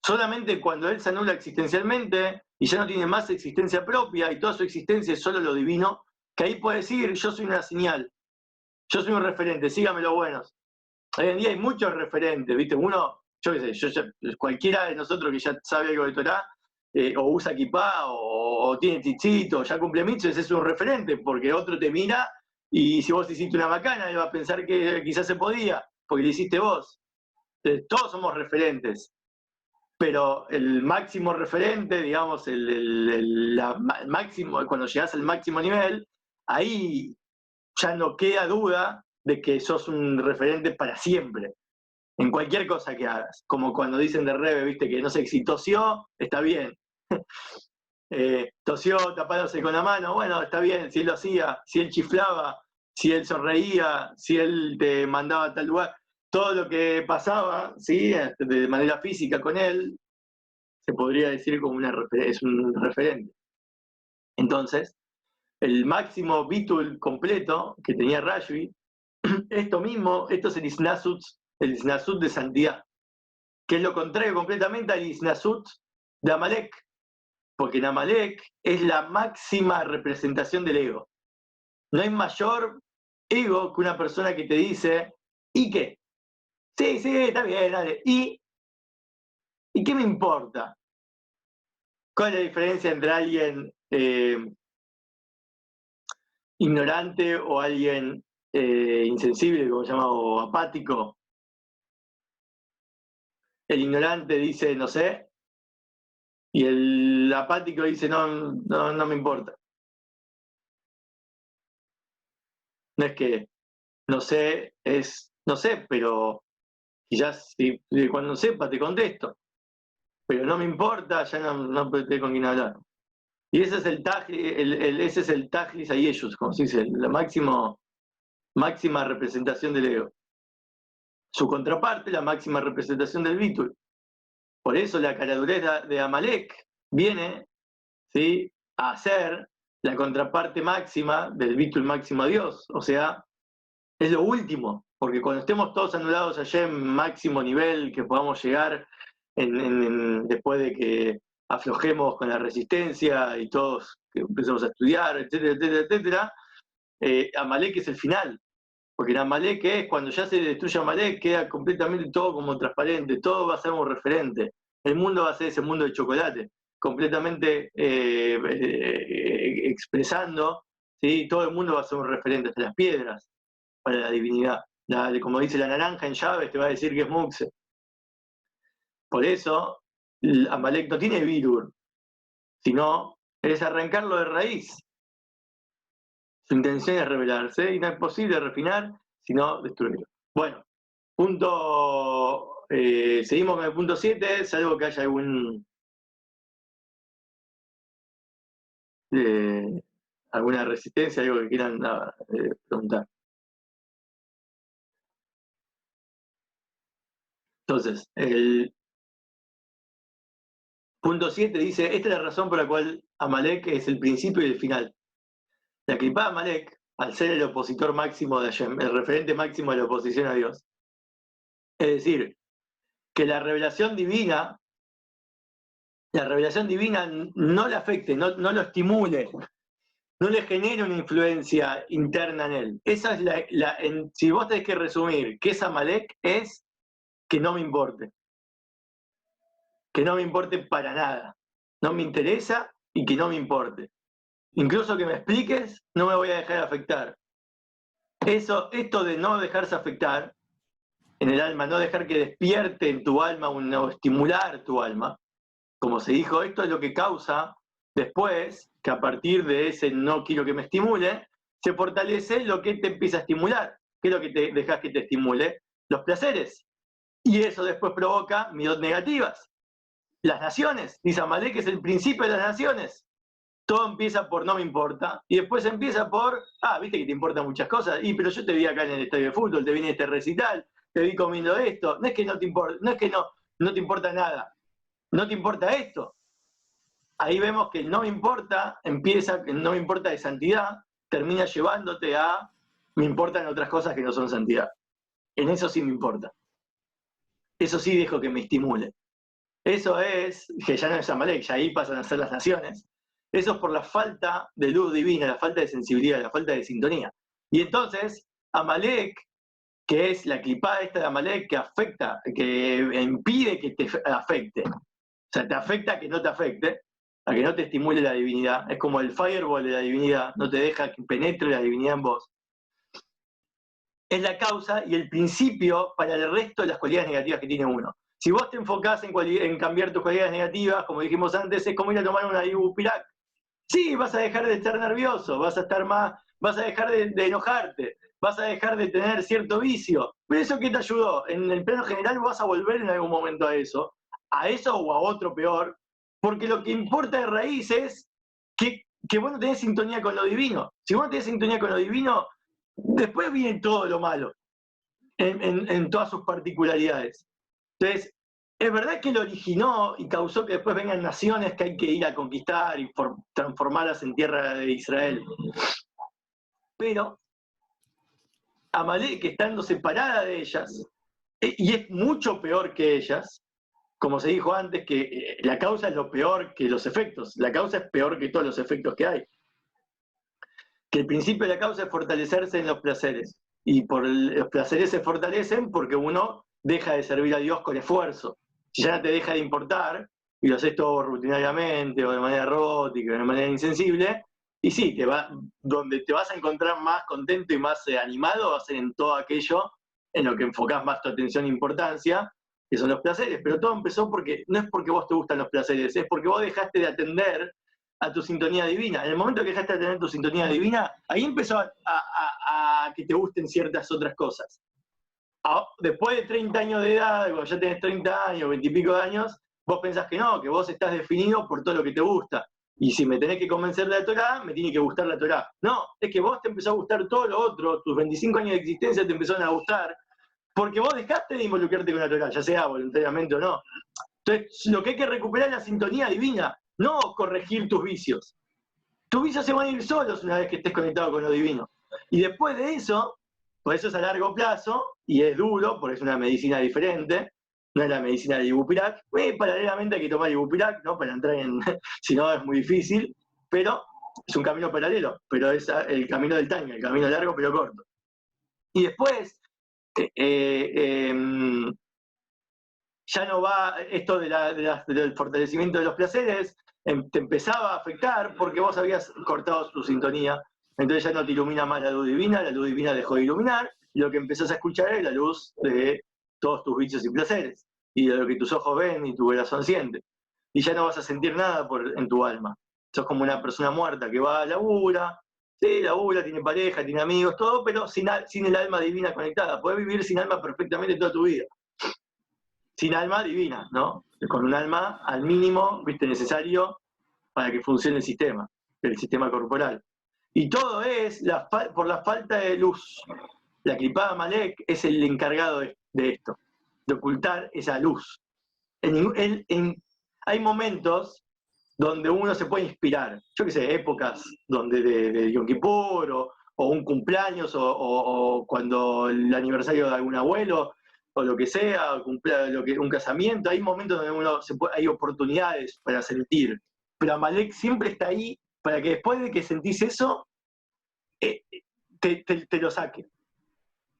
Solamente cuando él se anula existencialmente y ya no tiene más existencia propia y toda su existencia es solo lo divino, que ahí puede decir, yo soy una señal, yo soy un referente, sígame los buenos. Hoy en día hay muchos referentes, ¿viste? Uno, yo qué sé, cualquiera de nosotros que ya sabe algo de Torah, o usa kipá, o tiene tzitzit, o ya cumple mitzvot, es un referente, porque otro te mira y si vos hiciste una macana, él va a pensar que quizás se podía, porque lo hiciste vos. Entonces, todos somos referentes, pero el máximo referente, digamos, el máximo, cuando llegás al máximo nivel, ahí ya no queda duda de que sos un referente para siempre, en cualquier cosa que hagas. Como cuando dicen de Rebe, viste, que no sé, si tosió, está bien. Tosió tapándose con la mano, bueno, está bien, si él lo hacía, si él chiflaba, si él sonreía, si él te mandaba a tal lugar, todo lo que pasaba, ¿sí? De manera física con él, se podría decir como es un referente. Entonces, el máximo bitul completo que tenía Rashbi, esto es el Isnasut de santidad, que es lo contrario completamente al Isnasut de Amalek, porque en Amalek es la máxima representación del ego. No hay mayor ego que una persona que te dice, ¿y qué? Sí, sí, está bien, dale. ¿Y qué me importa? ¿Cuál es la diferencia entre alguien ignorante o alguien insensible, como se llama, o apático? El ignorante dice, no sé, y el apático dice, no, no, no me importa. No es que no sé, no sé, pero quizás cuando sepa te contesto, pero no me importa, ya no tengo con quién hablar. Y ese es el ese es el Tajlis a ellos, como se dice, la máxima representación del ego. Su contraparte, la máxima representación del Bitul. Por eso la caradurez de Amalek viene, ¿sí?, a ser la contraparte máxima del Bitul máximo a Dios. O sea, es lo último, porque cuando estemos todos anulados allá en máximo nivel que podamos llegar después de que aflojemos con la resistencia y todos que empecemos a estudiar, etcétera, etcétera, etcétera, Amalek es el final, porque en Amalek es cuando ya se destruye Amalek, queda completamente todo como transparente, todo va a ser un referente, el mundo va a ser ese mundo de chocolate, completamente expresando, ¿sí? Todo el mundo va a ser un referente, hasta las piedras para la divinidad. Como dice la naranja en llaves, te va a decir que es Muxe. Por eso, Amalek no tiene virur, sino es arrancarlo de raíz. Su intención es rebelarse y no es posible refinar, sino destruirlo. Bueno, seguimos con el punto 7, salvo que haya alguna resistencia, algo que quieran preguntar. Entonces, el punto 7 dice, esta es la razón por la cual Amalek es el principio y el final. La clipá de Amalek, al ser el opositor máximo de Hashem, el referente máximo de la oposición a Dios, es decir, que la revelación divina no le afecte, no lo estimule, no le genere una influencia interna en él. Esa es si vos tenés que resumir qué es Amalek, es que no me importe. Que no me importe para nada. No me interesa y que no me importe. Incluso que me expliques, no me voy a dejar afectar. Esto de no dejarse afectar en el alma, no dejar que despierte en tu alma o estimular tu alma, como se dijo, esto es lo que causa después que a partir de ese no quiero que me estimule, se fortalece lo que te empieza a estimular. ¿Qué es lo que te dejas que te estimule? Los placeres. Y eso después provoca midot negativas. Las naciones, dice Amalek, es el principio de las naciones. Todo empieza por no me importa, y después empieza por, viste que te importan muchas cosas, pero yo te vi acá en el estadio de fútbol, te vi en este recital, te vi comiendo esto, no es que no te importa, no te importa nada, no te importa esto. Ahí vemos que el no me importa empieza, el no me importa de santidad, termina llevándote a me importan otras cosas que no son santidad. En eso sí me importa. Eso sí dejo que me estimule. Eso es, que ya no es Amalek, ya ahí pasan a ser las naciones. Eso es por la falta de luz divina, la falta de sensibilidad, la falta de sintonía. Y entonces, Amalek, que es la clipada esta de Amalek que afecta, que impide que te afecte. O sea, te afecta a que no te afecte, a que no te estimule la divinidad. Es como el fireball de la divinidad, no te deja que penetre la divinidad en vos. Es la causa y el principio para el resto de las cualidades negativas que tiene uno. Si vos te enfocás en cambiar tus cualidades negativas, como dijimos antes, es como ir a tomar una ibupirak. Sí, vas a dejar de estar nervioso, vas a dejar de enojarte, vas a dejar de tener cierto vicio. Pero eso, ¿qué te ayudó? En el plano general vas a volver en algún momento a eso o a otro peor, porque lo que importa de raíz es que vos no tenés sintonía con lo divino. Si vos no tenés sintonía con lo divino, después viene todo lo malo, en todas sus particularidades. Entonces, es verdad que lo originó y causó que después vengan naciones que hay que ir a conquistar y transformarlas en tierra de Israel. Pero Amalek, estando separada de ellas, y es mucho peor que ellas, como se dijo antes, que la causa es lo peor que los efectos. La causa es peor que todos los efectos que hay. Que el principio de la causa es fortalecerse en los placeres. Y los placeres se fortalecen porque uno deja de servir a Dios con esfuerzo. Si ya no te deja de importar, y lo haces todo rutinariamente, o de manera erótica, o de manera insensible, y sí, donde te vas a encontrar más contento y más animado va a ser en todo aquello en lo que enfocás más tu atención e importancia, que son los placeres. Pero todo empezó porque no es porque vos te gustan los placeres, es porque vos dejaste de atender a tu sintonía divina. En el momento que dejaste de tener tu sintonía divina, ahí empezó a que te gusten ciertas otras cosas. Después de 30 años de edad, cuando ya tenés 30 años, 20 y pico de años, vos pensás que no, que vos estás definido por todo lo que te gusta. Y si me tenés que convencer de la Torá, me tiene que gustar la Torá. No, es que vos te empezó a gustar todo lo otro, tus 25 años de existencia te empezaron a gustar, porque vos dejaste de involucrarte con la Torá, ya sea voluntariamente o no. Entonces, lo que hay que recuperar es la sintonía divina, no corregir tus vicios. Tus vicios se van a ir solos una vez que estés conectado con lo divino. Y después de eso, por eso es a largo plazo, y es duro, porque es una medicina diferente, no es la medicina de Ibupirak. Paralelamente hay que tomar Ibupirak, ¿no? Para entrar en, si no es muy difícil, pero es un camino paralelo, pero es el camino del tanque, el camino largo pero corto. Y después, ya no va esto del fortalecimiento de los placeres, te empezaba a afectar porque vos habías cortado tu sintonía, entonces ya no te ilumina más la luz divina dejó de iluminar, y lo que empezás a escuchar es la luz de todos tus vicios y placeres, y de lo que tus ojos ven y tu corazón siente. Y ya no vas a sentir nada en tu alma. Sos como una persona muerta que va a labura, sí, labura, tiene pareja, tiene amigos, todo, pero sin el alma divina conectada. Podés vivir sin alma perfectamente toda tu vida. Sin alma divina, ¿no? Con un alma al mínimo, ¿viste? Necesario para que funcione el sistema corporal. Y todo es por la falta de luz. La clipada Amalek es el encargado de esto, de ocultar esa luz. Hay momentos donde uno se puede inspirar. Yo qué sé, épocas donde de Yom Kippur, o un cumpleaños, o cuando el aniversario de algún abuelo, o lo que sea, un casamiento. Hay momentos donde hay oportunidades para sentir. Pero Amalek siempre está ahí para que después de que sentís eso, te lo saque.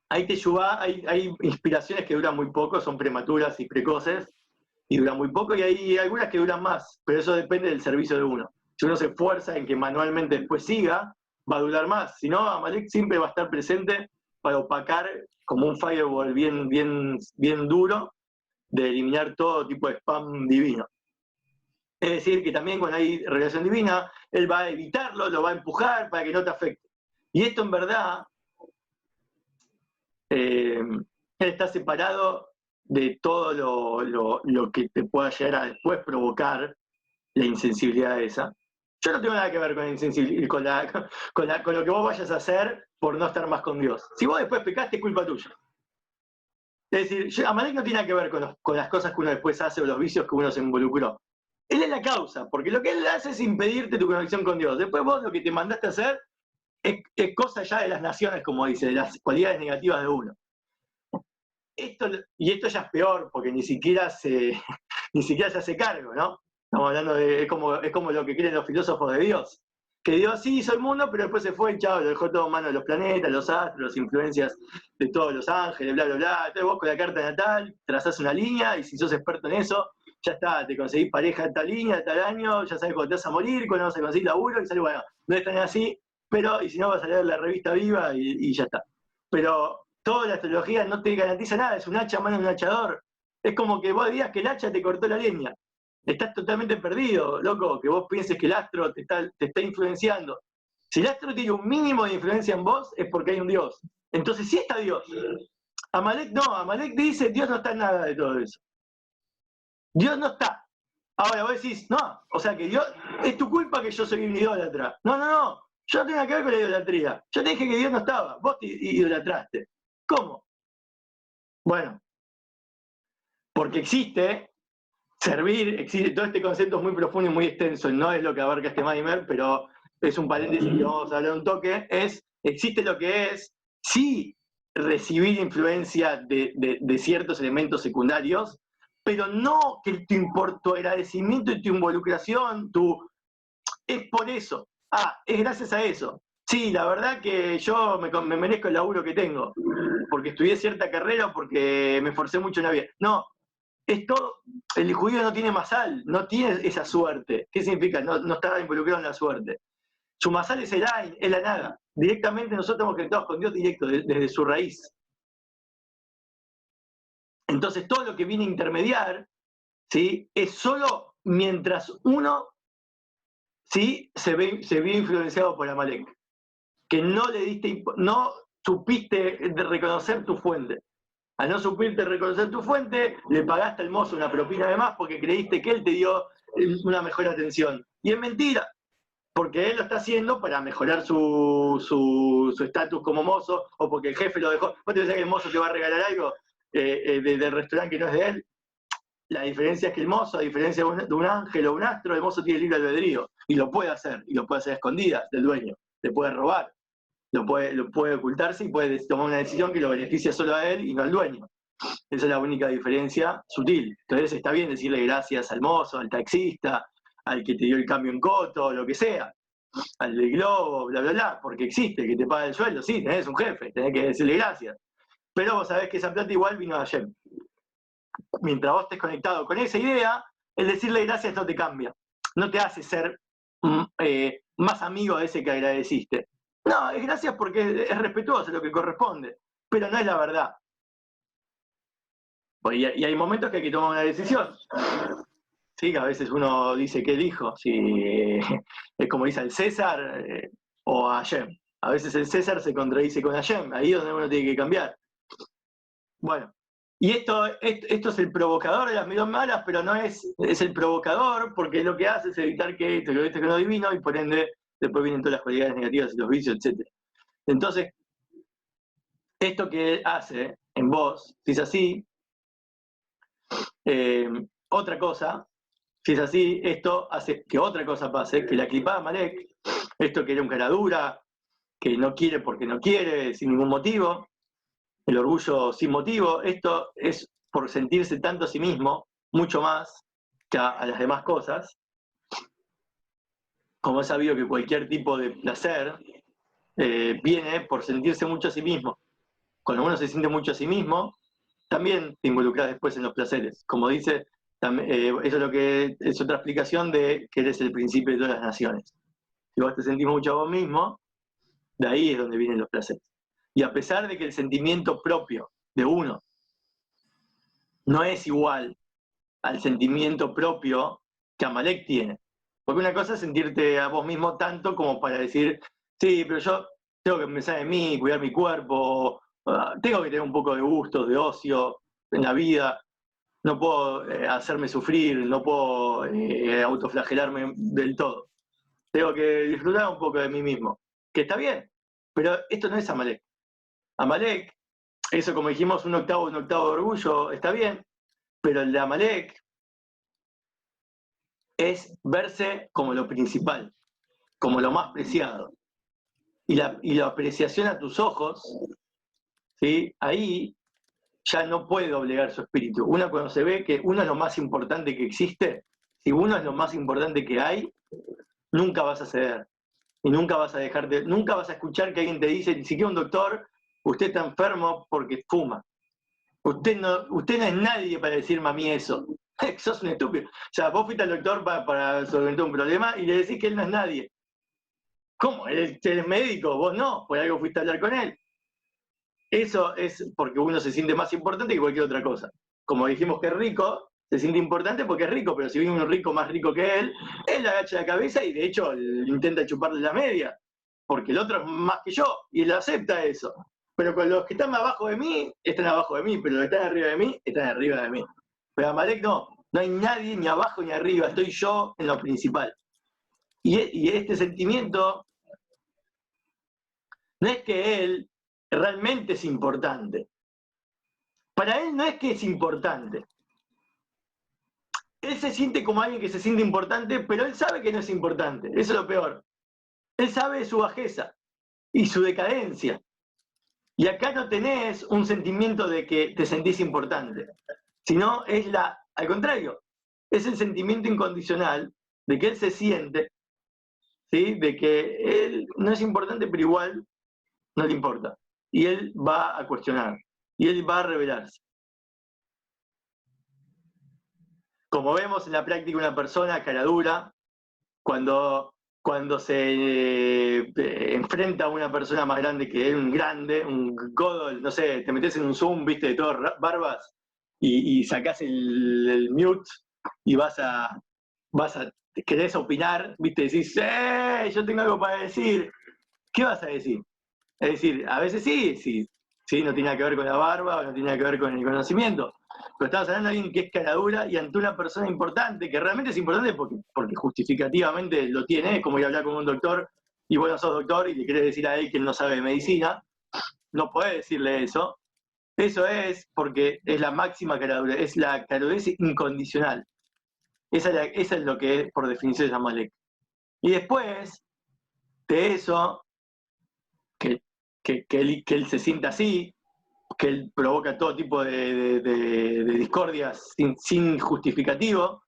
Hay teshuvá, hay inspiraciones que duran muy poco, son prematuras y precoces, y duran muy poco, y hay algunas que duran más, pero eso depende del servicio de uno. Si uno se esfuerza en que manualmente después siga, va a durar más. Si no, Amalek siempre va a estar presente para opacar como un firewall bien duro de eliminar todo tipo de spam divino. Es decir, que también cuando hay revelación divina, él va a evitarlo, lo va a empujar para que no te afecte. Y esto en verdad, él está separado de todo lo que te pueda llegar a después provocar la insensibilidad esa. Yo no tengo nada que ver con la insensibilidad, con lo que vos vayas a hacer por no estar más con Dios. Si vos después pecaste, es culpa tuya. Es decir, Amalek no tiene nada que ver con las cosas que uno después hace o los vicios que uno se involucró. Él es la causa, porque lo que él hace es impedirte tu conexión con Dios. Después vos lo que te mandaste a hacer es cosa ya de las naciones, como dice, de las cualidades negativas de uno. Y esto ya es peor, porque ni siquiera se hace cargo, ¿no? Estamos hablando es como lo que creen los filósofos de Dios. Que Dios sí hizo el mundo, pero después se fue, chao, lo dejó todo en manos de los planetas, los astros, las influencias de todos los ángeles, bla, bla, bla. Entonces vos con la carta natal trazás una línea, y si sos experto en eso, ya está, te conseguís pareja de tal línea, de tal año, ya sabes cuándo te vas a morir, cuándo vas a conseguir laburo, y sale, bueno, no es tan así, pero, y si no vas a leer la revista Viva y ya está. Pero toda la astrología no te garantiza nada, es un hacha a mano de un hachador. Es como que vos digas que el hacha te cortó la leña. Estás totalmente perdido, loco, que vos pienses que el astro te está influenciando. Si el astro tiene un mínimo de influencia en vos, es porque hay un Dios. Entonces sí está Dios. Amalek no, Amalek dice, Dios no está en nada de todo eso. Dios no está. Ahora vos decís, no, o sea que Dios, es tu culpa que yo soy un idólatra. No, no, no, yo no tengo nada que ver con la idolatría. Yo te dije que Dios no estaba, vos te idolatraste. ¿Cómo? Bueno, porque existe todo este concepto es muy profundo y muy extenso, no es lo que abarca este Maimer, pero es un paréntesis que vamos a hablar un toque, existe lo que es, sí, recibir influencia de ciertos elementos secundarios, pero no que tu agradecimiento y tu involucración, es por eso, es gracias a eso. Sí, la verdad que yo me merezco el laburo que tengo, porque estudié cierta carrera o porque me esforcé mucho en la vida. No, el judío no tiene masal, no tiene esa suerte. ¿Qué significa? No está involucrado en la suerte. Su masal es el Ain, es la nada. Directamente nosotros estamos conectados con Dios directo, desde su raíz. Entonces todo lo que viene a intermediar, ¿sí?, es solo mientras uno, ¿sí?, se ve influenciado por Amalek. Que no supiste reconocer tu fuente. Al no supirte reconocer tu fuente, le pagaste al mozo una propina de más porque creíste que él te dio una mejor atención. Y es mentira, porque él lo está haciendo para mejorar su estatus como mozo, o porque el jefe lo dejó. ¿Vos te pensás que el mozo te va a regalar algo del restaurante que no es de él? La diferencia es que el mozo, a diferencia de un ángel o un astro, el mozo tiene libre albedrío, y lo puede hacer a escondidas del dueño, le puede robar. Lo puede ocultarse y puede tomar una decisión que lo beneficia solo a él y no al dueño. Esa es la única diferencia sutil. Entonces está bien decirle gracias al mozo, al taxista, al que te dio el cambio en coto, lo que sea, al del globo, bla, bla, bla, porque existe, que te paga el sueldo, sí, tenés un jefe, tenés que decirle gracias. Pero vos sabés que esa plata igual vino de ayer. Mientras vos estés conectado con esa idea, el decirle gracias no te cambia. No te hace ser más amigo de ese que agradeciste. No, es gracias porque es respetuoso, lo que corresponde, pero no es la verdad. Y hay momentos que hay que tomar una decisión. Sí, que a veces uno dice, ¿qué dijo? Si, es como dice el César o a Hashem. A veces el César se contradice con Hashem, ahí es donde uno tiene que cambiar. Bueno, y esto es el provocador de las medidas malas, pero no es el provocador, porque lo que hace es evitar que esto que no divino, y por ende después vienen todas las cualidades negativas y los vicios, etc. Entonces, esto que hace en vos, si es así, Otra cosa, si es así, esto hace que otra cosa pase, que la clipada de Amalek, esto que era un cara dura, que no quiere porque no quiere, sin ningún motivo, el orgullo sin motivo, esto es por sentirse tanto a sí mismo, mucho más que a las demás cosas, como es sabido que cualquier tipo de placer viene por sentirse mucho a sí mismo. Cuando uno se siente mucho a sí mismo, también te involucras después en los placeres. Como dice, eso es, lo que, es otra explicación de que eres el principio de todas las naciones. Si vos te sentís mucho a vos mismo, de ahí es donde vienen los placeres. Y a pesar de que el sentimiento propio de uno no es igual al sentimiento propio que Amalek tiene. Porque una cosa es sentirte a vos mismo tanto como para decir, sí, pero yo tengo que pensar en mí, cuidar mi cuerpo, tengo que tener un poco de gustos, de ocio en la vida, no puedo hacerme sufrir, no puedo autoflagelarme del todo. Tengo que disfrutar un poco de mí mismo, que está bien, pero esto no es Amalek. Amalek, eso como dijimos, un octavo de orgullo, está bien, pero el de Amalek es verse como lo principal, como lo más preciado. Y la apreciación a tus ojos, ¿sí? Ahí ya no puede doblegar su espíritu. Uno cuando se ve que uno es lo más importante que existe, si uno es lo más importante que hay, nunca vas a ceder. Y nunca vas a nunca vas a escuchar que alguien te dice, ni siquiera un doctor, usted está enfermo porque fuma. Usted no es nadie para decirme a mí eso. Sos un estúpido. O sea, vos fuiste al doctor para solventar un problema y le decís que él no es nadie. ¿Cómo? Él es médico, vos no, por algo fuiste a hablar con él. Eso es porque uno se siente más importante que cualquier otra cosa. Como dijimos que es rico, se siente importante porque es rico, pero si viene un rico más rico que él agacha la cabeza y de hecho intenta chuparle la media, porque el otro es más que yo y él acepta eso. Pero con los que están abajo de mí, están abajo de mí, pero los que están arriba de mí, están arriba de mí. Pero Amalek no hay nadie ni abajo ni arriba, estoy yo en lo principal. Y este sentimiento no es que él realmente es importante. Para él no es que es importante. Él se siente como alguien que se siente importante, pero él sabe que no es importante. Eso es lo peor. Él sabe su bajeza y su decadencia. Y acá no tenés un sentimiento de que te sentís importante, sino es al contrario, es el sentimiento incondicional de que él se siente, ¿sí? De que él no es importante, pero igual no le importa. Y él va a cuestionar, y él va a rebelarse. Como vemos en la práctica, una persona cara dura, cuando se enfrenta a una persona más grande que él, un grande, un godol, no sé, te metes en un Zoom, viste, de todas barbas, y sacás el mute y querés opinar, viste, decís, yo tengo algo para decir. ¿Qué vas a decir? Es decir, a veces sí, no tiene nada que ver con la barba, o no tiene nada que ver con el conocimiento, pero estamos hablando de alguien que es cara dura y ante una persona importante, que realmente es importante porque justificativamente lo tiene, es como ir a hablar con un doctor y vos no sos doctor y le querés decir a él que él no sabe de medicina, no podés decirle eso. Eso es porque es la máxima caradura, es la carudez incondicional. Esa es lo que por definición es Amalek. Y después de eso, que él se sienta así, que él provoca todo tipo de discordias sin justificativo.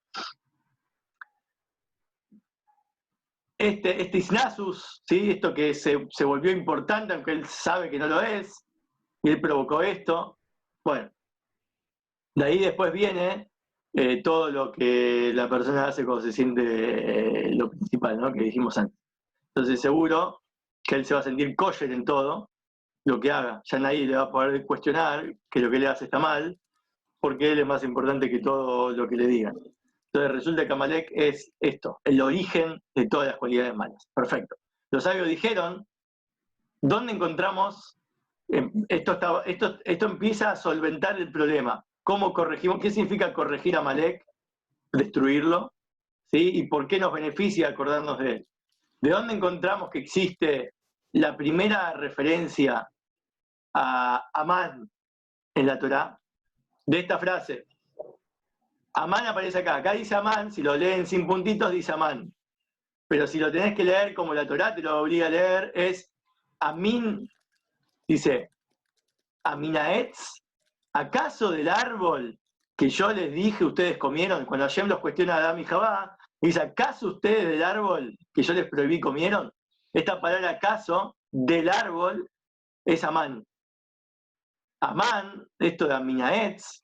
Este Isnasus, ¿sí? Esto que se volvió importante, aunque él sabe que no lo es, y él provocó esto. Bueno, de ahí después viene todo lo que la persona hace cuando se siente lo principal, ¿no? Que dijimos antes. Entonces seguro que él se va a sentir kosher en todo lo que haga. Ya nadie le va a poder cuestionar que lo que le hace está mal, porque él es más importante que todo lo que le digan. Entonces resulta que Amalek es esto, el origen de todas las cualidades malas. Perfecto. Los sabios dijeron, ¿dónde encontramos? Esto empieza a solventar el problema. ¿Cómo corregimos? ¿Qué significa corregir a Amalek? Destruirlo. ¿Sí? ¿Y por qué nos beneficia acordarnos de él? ¿De dónde encontramos que existe la primera referencia a Amán en la Torá? De esta frase, Amán aparece acá. Acá dice Amán, si lo leen sin puntitos, dice Amán. Pero si lo tenés que leer como la Torá te lo obliga a leer, es Amin, dice, Aminaetz, ¿acaso del árbol que yo les dije ustedes comieron? Cuando Hashem los cuestiona a Adán y Jabá, dice, ¿acaso ustedes del árbol que yo les prohibí comieron? Esta palabra acaso del árbol es Amán. Amán, esto de Aminaetz,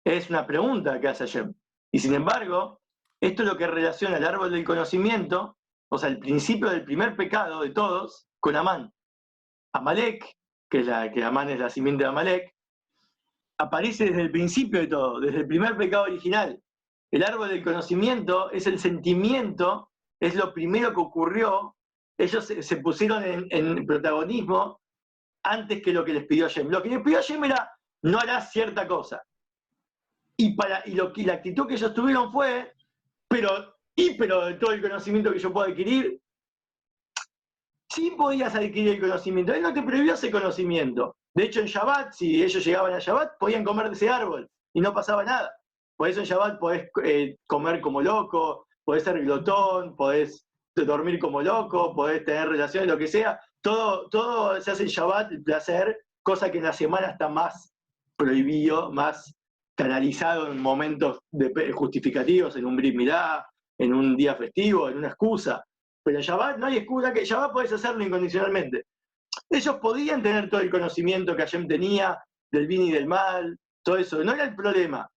es una pregunta que hace Hashem. Y sin embargo, esto es lo que relaciona el árbol del conocimiento, o sea, el principio del primer pecado de todos, con Amán. Amalek, que Amán es la simiente de Amalek, aparece desde el principio de todo, desde el primer pecado original. El árbol del conocimiento es el sentimiento, es lo primero que ocurrió. Ellos se pusieron en protagonismo antes que lo que les pidió Hashem. Lo que les pidió Hashem era, no harás cierta cosa. Y la actitud que ellos tuvieron fue, pero todo el conocimiento que yo puedo adquirir, sí podías adquirir el conocimiento. Él no te prohibió ese conocimiento. De hecho, en Shabbat, si ellos llegaban a Shabbat, podían comer de ese árbol y no pasaba nada. Por eso en Shabbat podés comer como loco, podés ser glotón, podés dormir como loco, podés tener relaciones, lo que sea. Todo se hace en Shabbat, el placer, cosa que en la semana está más prohibido, más canalizado en momentos justificativos, en un Brit Milá, en un día festivo, en una excusa. Pero en Shabbat no hay excusa, que Shabbat podés hacerlo incondicionalmente. Ellos podían tener todo el conocimiento que Hashem tenía del bien y del mal, todo eso. No era el problema.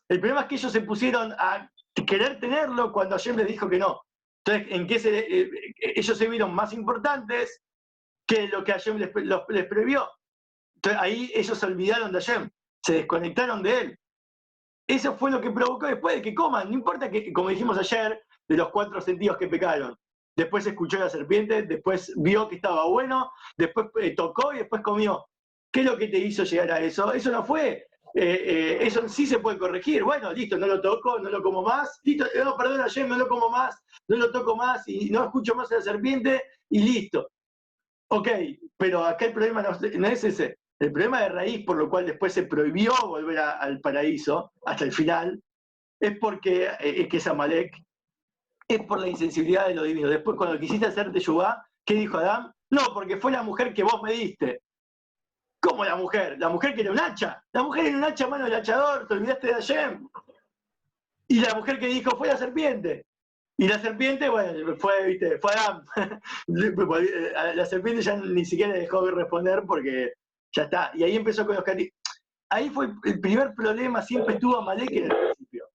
El problema es que ellos se pusieron a querer tenerlo cuando Hashem les dijo que no. Entonces, ellos se vieron más importantes que lo que Hashem les prohibió. Entonces, ahí ellos se olvidaron de Hashem, se desconectaron de él. Eso fue lo que provocó después de que coman. No importa que, como dijimos ayer, de los 4 sentidos que pecaron. Después escuchó a la serpiente, después vio que estaba bueno, después tocó y después comió. ¿Qué es lo que te hizo llegar a eso? Eso no fue. Eso sí se puede corregir. Bueno, listo, no lo toco, no lo como más. Listo, no, perdón, ayer no lo como más, no lo toco más y no escucho más a la serpiente y listo. Ok, pero acá el problema no es ese. El problema de raíz, por lo cual después se prohibió volver al paraíso hasta el final, es porque que es Amalek, es por la insensibilidad de lo divino. Después, cuando quisiste hacer teshuvá, ¿qué dijo Adán? No, porque fue la mujer que vos me diste. ¿Cómo la mujer? La mujer que era un hacha. La mujer era un hacha a mano del hachador, te olvidaste de Hashem. Y la mujer que dijo fue la serpiente. Y la serpiente, bueno, fue Adán. La serpiente ya ni siquiera dejó de responder porque ya está. Y ahí empezó con los castigos. Ahí fue el primer problema, siempre estuvo Amalek en el principio.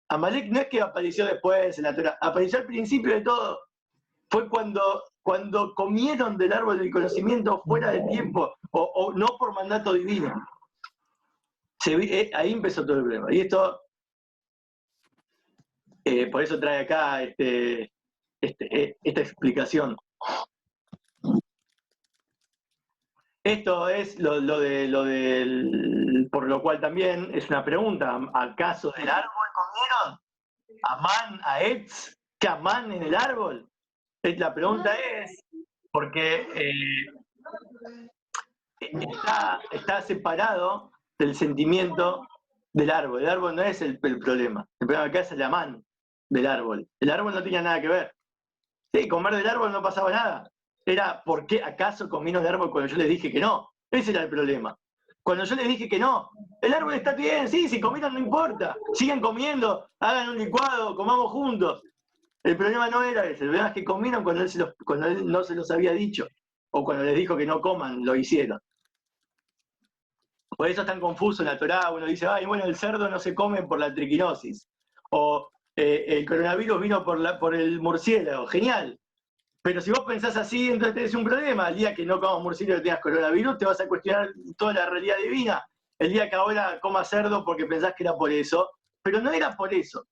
Amalek no es que apareció después en la Torah, apareció al principio de todo. Fue cuando comieron del árbol del conocimiento fuera de tiempo, o no por mandato divino. Ahí empezó todo el problema. Y esto, por eso trae acá esta explicación. Esto es por lo cual también es una pregunta. ¿Acaso del árbol comieron? ¿Amán a Etz? ¿Qué Amán en el árbol? La pregunta es, porque está separado del sentimiento del árbol. El árbol no es el problema. El problema acá es el Amán del árbol. El árbol no tenía nada que ver. Sí, comer del árbol no pasaba nada. Era, ¿por qué acaso comieron del árbol cuando yo les dije que no? Ese era el problema. Cuando yo les dije que no, el árbol está bien, sí, si comieron no importa. Sigan comiendo, hagan un licuado, comamos juntos. El problema no era ese, el problema es que comieron cuando él no se los había dicho. O cuando les dijo que no coman, lo hicieron. Por eso es tan confuso en la Torá. Uno dice, ay, bueno, el cerdo no se come por la triquinosis. O el coronavirus vino por el murciélago. Genial. Pero si vos pensás así, entonces tenés un problema. El día que no comas murciélago y tengas coronavirus, te vas a cuestionar toda la realidad divina. El día que ahora comas cerdo porque pensás que era por eso. Pero no era por eso.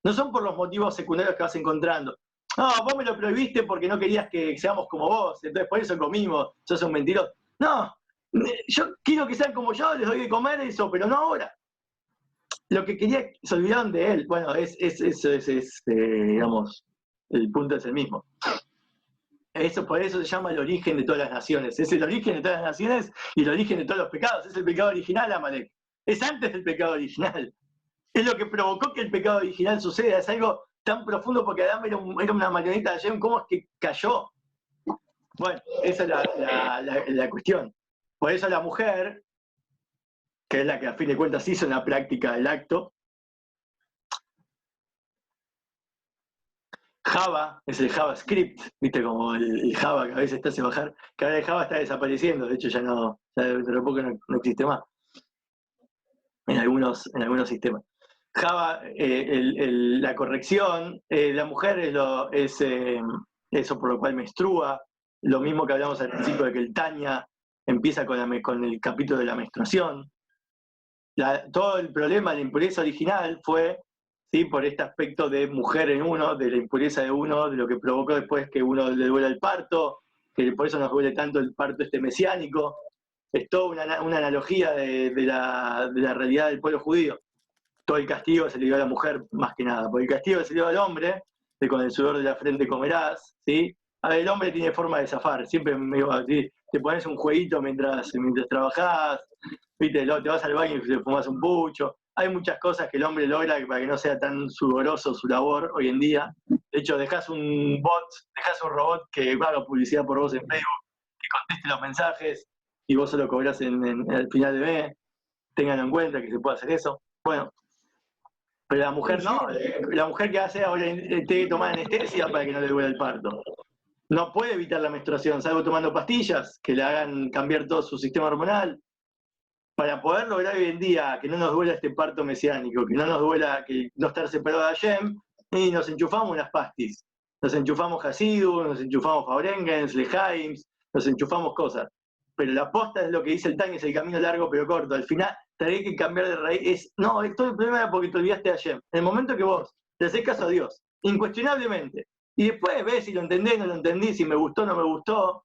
No son por los motivos secundarios que vas encontrando. No, vos me lo prohibiste porque no querías que seamos como vos, entonces por eso comimos, sos un mentiroso. No, yo quiero que sean como yo, les doy de comer eso, pero no ahora. Lo que quería, se olvidaron de él. Bueno, digamos, el punto es el mismo. Por eso se llama el origen de todas las naciones. Es el origen de todas las naciones y el origen de todos los pecados. Es el pecado original, Amalek. Es antes del pecado original. Es lo que provocó que el pecado original suceda. Es algo tan profundo porque Adán era una marioneta de Hashem. ¿Cómo es que cayó? Bueno, esa es la cuestión. Por eso la mujer, que es la que a fin de cuentas hizo en la práctica del acto, Java es el JavaScript, viste, como el Java que a veces te hace bajar, que ahora el Java está desapareciendo, de hecho ya dentro de poco no existe más en algunos sistemas. Java, la corrección, la mujer es eso por lo cual menstrua, lo mismo que hablamos al principio de que el Tanya empieza con el capítulo de la menstruación. Todo el problema de la impureza original fue, ¿sí?, por este aspecto de mujer en uno, de la impureza de uno, de lo que provocó después que uno le duela el parto, que por eso nos duele tanto el parto mesiánico. Es toda una analogía de la realidad del pueblo judío. Todo el castigo se le dio a la mujer más que nada, porque el castigo se le dio al hombre, de con el sudor de la frente comerás, ¿sí? A ver, el hombre tiene forma de zafar, siempre me digo, ¿sí?, te pones un jueguito mientras trabajás, ¿viste? Te vas al baño y te fumas un pucho. Hay muchas cosas que el hombre logra para que no sea tan sudoroso su labor hoy en día. De hecho, dejás un robot que haga publicidad por vos en Facebook, que conteste los mensajes y vos solo cobrás al final de mes. Ténganlo en cuenta que se puede hacer eso. Bueno, pero la mujer no. La mujer que hace ahora tiene que tomar anestesia para que no le duela el parto. No puede evitar la menstruación, salvo tomando pastillas que le hagan cambiar todo su sistema hormonal. Para poder lograr hoy en día que no nos duela este parto mesiánico, que no nos duela que no estar separado de Hashem, y nos enchufamos unas pastis. Nos enchufamos Hasidus, nos enchufamos Faurengens, Lehaims, nos enchufamos cosas. Pero la posta es lo que dice el Tanya, es el camino largo pero corto. Al final tenés que cambiar de raíz. No, todo el problema era porque te olvidaste de Hashem. En el momento que vos le haces caso a Dios, incuestionablemente, y después ves si lo entendés, no lo entendí, si me gustó, no me gustó,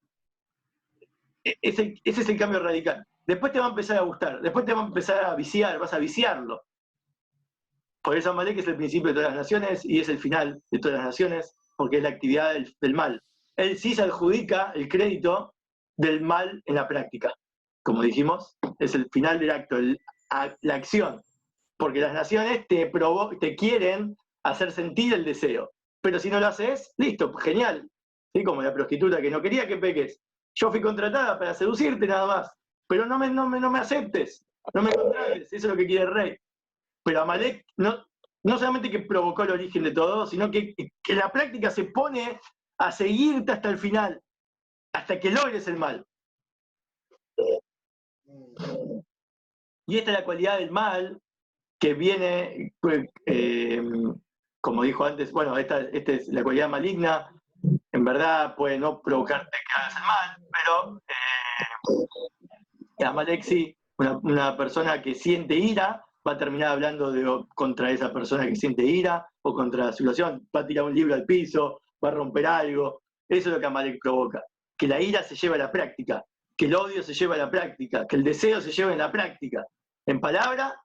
ese es el cambio radical. Después te va a empezar a gustar, después te va a empezar a viciar, vas a viciarlo. Por eso Amalek es el principio de todas las naciones y es el final de todas las naciones, porque es la actividad del mal. Él sí se adjudica el crédito del mal en la práctica. Como dijimos, es el final del acto, la acción. Porque las naciones te quieren hacer sentir el deseo. Pero si no lo haces, listo, genial. ¿Sí? Como la prostituta que no quería que peques. Yo fui contratada para seducirte nada más. Pero no me aceptes, no me contrates, eso es lo que quiere el rey. Pero Amalek no solamente que provocó el origen de todo, sino que en la práctica se pone a seguirte hasta el final, hasta que logres el mal. Y esta es la cualidad del mal que viene, como dijo antes, bueno, esta es la cualidad maligna. En verdad puede no provocarte que hagas el mal, pero Amalek sí, una persona que siente ira va a terminar hablando contra esa persona que siente ira o contra la situación, va a tirar un libro al piso, va a romper algo. Eso es lo que Amalek provoca, que la ira se lleva a la práctica, que el odio se lleva a la práctica, que el deseo se lleva en la práctica, en palabra,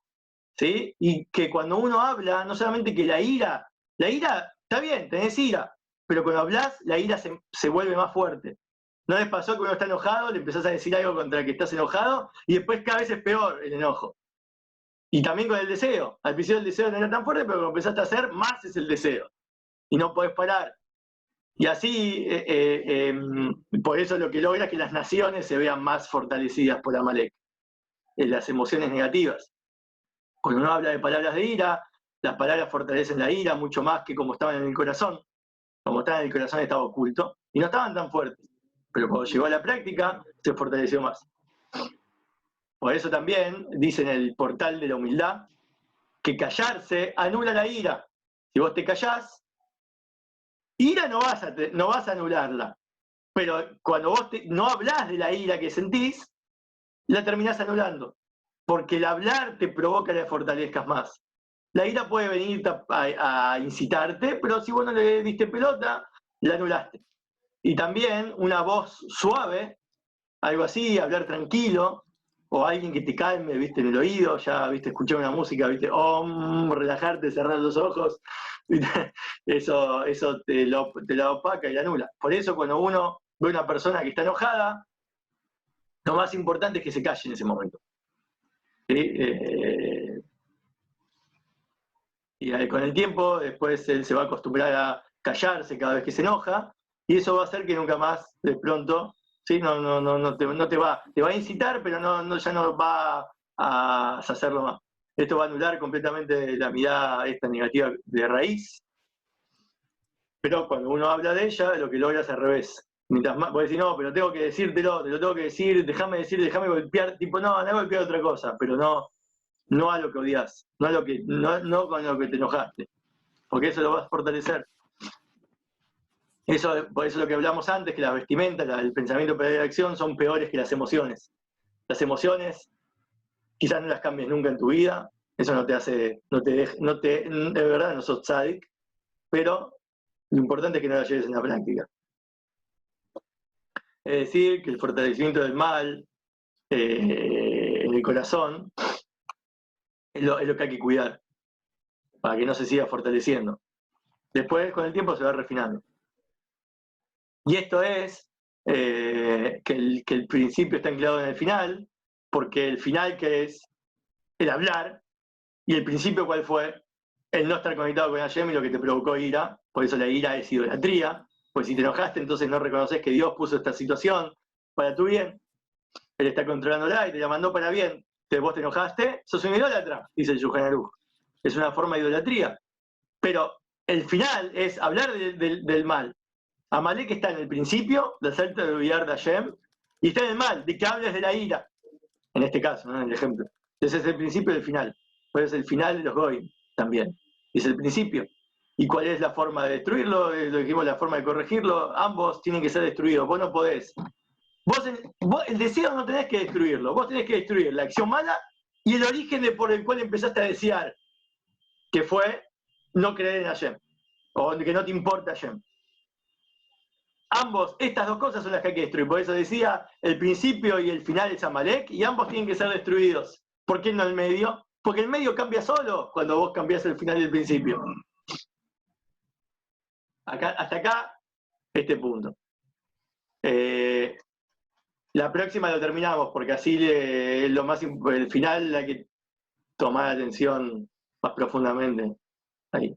¿sí? Y que cuando uno habla, no solamente que la ira está bien, tenés ira, pero cuando hablas, la ira se vuelve más fuerte. ¿No les pasó que uno está enojado, le empezás a decir algo contra el que estás enojado y después cada vez es peor el enojo? Y también con el deseo. Al principio el deseo no era tan fuerte, pero cuando empezaste a hacer, más es el deseo. Y no podés parar. Y así, por eso lo que logra es que las naciones se vean más fortalecidas por Amalek, en las emociones negativas. Cuando uno habla de palabras de ira, las palabras fortalecen la ira mucho más que como estaban en el corazón. Como estaban en el corazón estaba oculto y no estaban tan fuertes. Pero cuando llegó a la práctica, se fortaleció más. Por eso también dice en el portal de la humildad que callarse anula la ira. Si vos te callás, ira no vas a anularla. Pero cuando vos no hablás de la ira que sentís, la terminás anulando. Porque el hablar te provoca que la fortalezcas más. La ira puede venir a incitarte, pero si vos no le diste pelota, la anulaste. Y también una voz suave, algo así, hablar tranquilo, o alguien que te calme, viste, en el oído, ya, viste, escuchar una música, viste, relajarte, cerrar los ojos, ¿viste? Eso te la opaca y la anula. Por eso cuando uno ve a una persona que está enojada, lo más importante es que se calle en ese momento. ¿Sí? Y con el tiempo, después él se va a acostumbrar a callarse cada vez que se enoja, y eso va a hacer que nunca más, de pronto, ¿sí? No te va a incitar, pero ya no va a hacerlo más. Esto va a anular completamente la mirada esta negativa de raíz, pero cuando uno habla de ella, lo que logra es al revés. Mientras más, vos decís, no, pero tengo que decírtelo, te lo tengo que decir, déjame golpear, tipo, no golpear otra cosa, pero no a lo que odias, no con lo que te enojaste, porque eso lo vas a fortalecer. Por eso lo que hablamos antes, que la vestimenta, el pensamiento para la acción son peores que las emociones. Las emociones quizás no las cambies nunca en tu vida, eso no te hace, de verdad no sos tzadik, pero lo importante es que no la lleves en la práctica. Es decir, que el fortalecimiento del mal en el corazón es lo que hay que cuidar, para que no se siga fortaleciendo. Después, con el tiempo, se va refinando. Y esto es que el principio está anclado en el final, porque el final, que es el hablar, y el principio, ¿cuál fue? El no estar conectado con Hashem y lo que te provocó ira. Por eso la ira es idolatría, pues si te enojaste, entonces no reconoces que Dios puso esta situación para tu bien. Él está controlándola y te la mandó para bien. Vos te enojaste, sos un idólatra, dice el Shulchan Aruch. Es una forma de idolatría. Pero el final es hablar del mal. Amalek está en el principio de hacerte olvidar de Hashem, y está en el mal, de que hables de la ira. En este caso, ¿no? En el ejemplo. Ese es el principio y el final. Pues es el final de los Goyim también. Es el principio. ¿Y cuál es la forma de destruirlo? Lo dijimos, la forma de corregirlo. Ambos tienen que ser destruidos. Vos no podés. Vos el deseo no tenés que destruirlo. Vos tenés que destruir la acción mala y el origen por el cual empezaste a desear, que fue no creer en Hashem, o que no te importa Hashem. Ambos, estas dos cosas son las que hay que destruir. Por eso decía, el principio y el final es Amalek, y ambos tienen que ser destruidos. ¿Por qué no el medio? Porque el medio cambia solo cuando vos cambiás el final y el principio. Hasta acá, este punto. La próxima lo terminamos, porque así el final hay que tomar atención más profundamente. Ahí.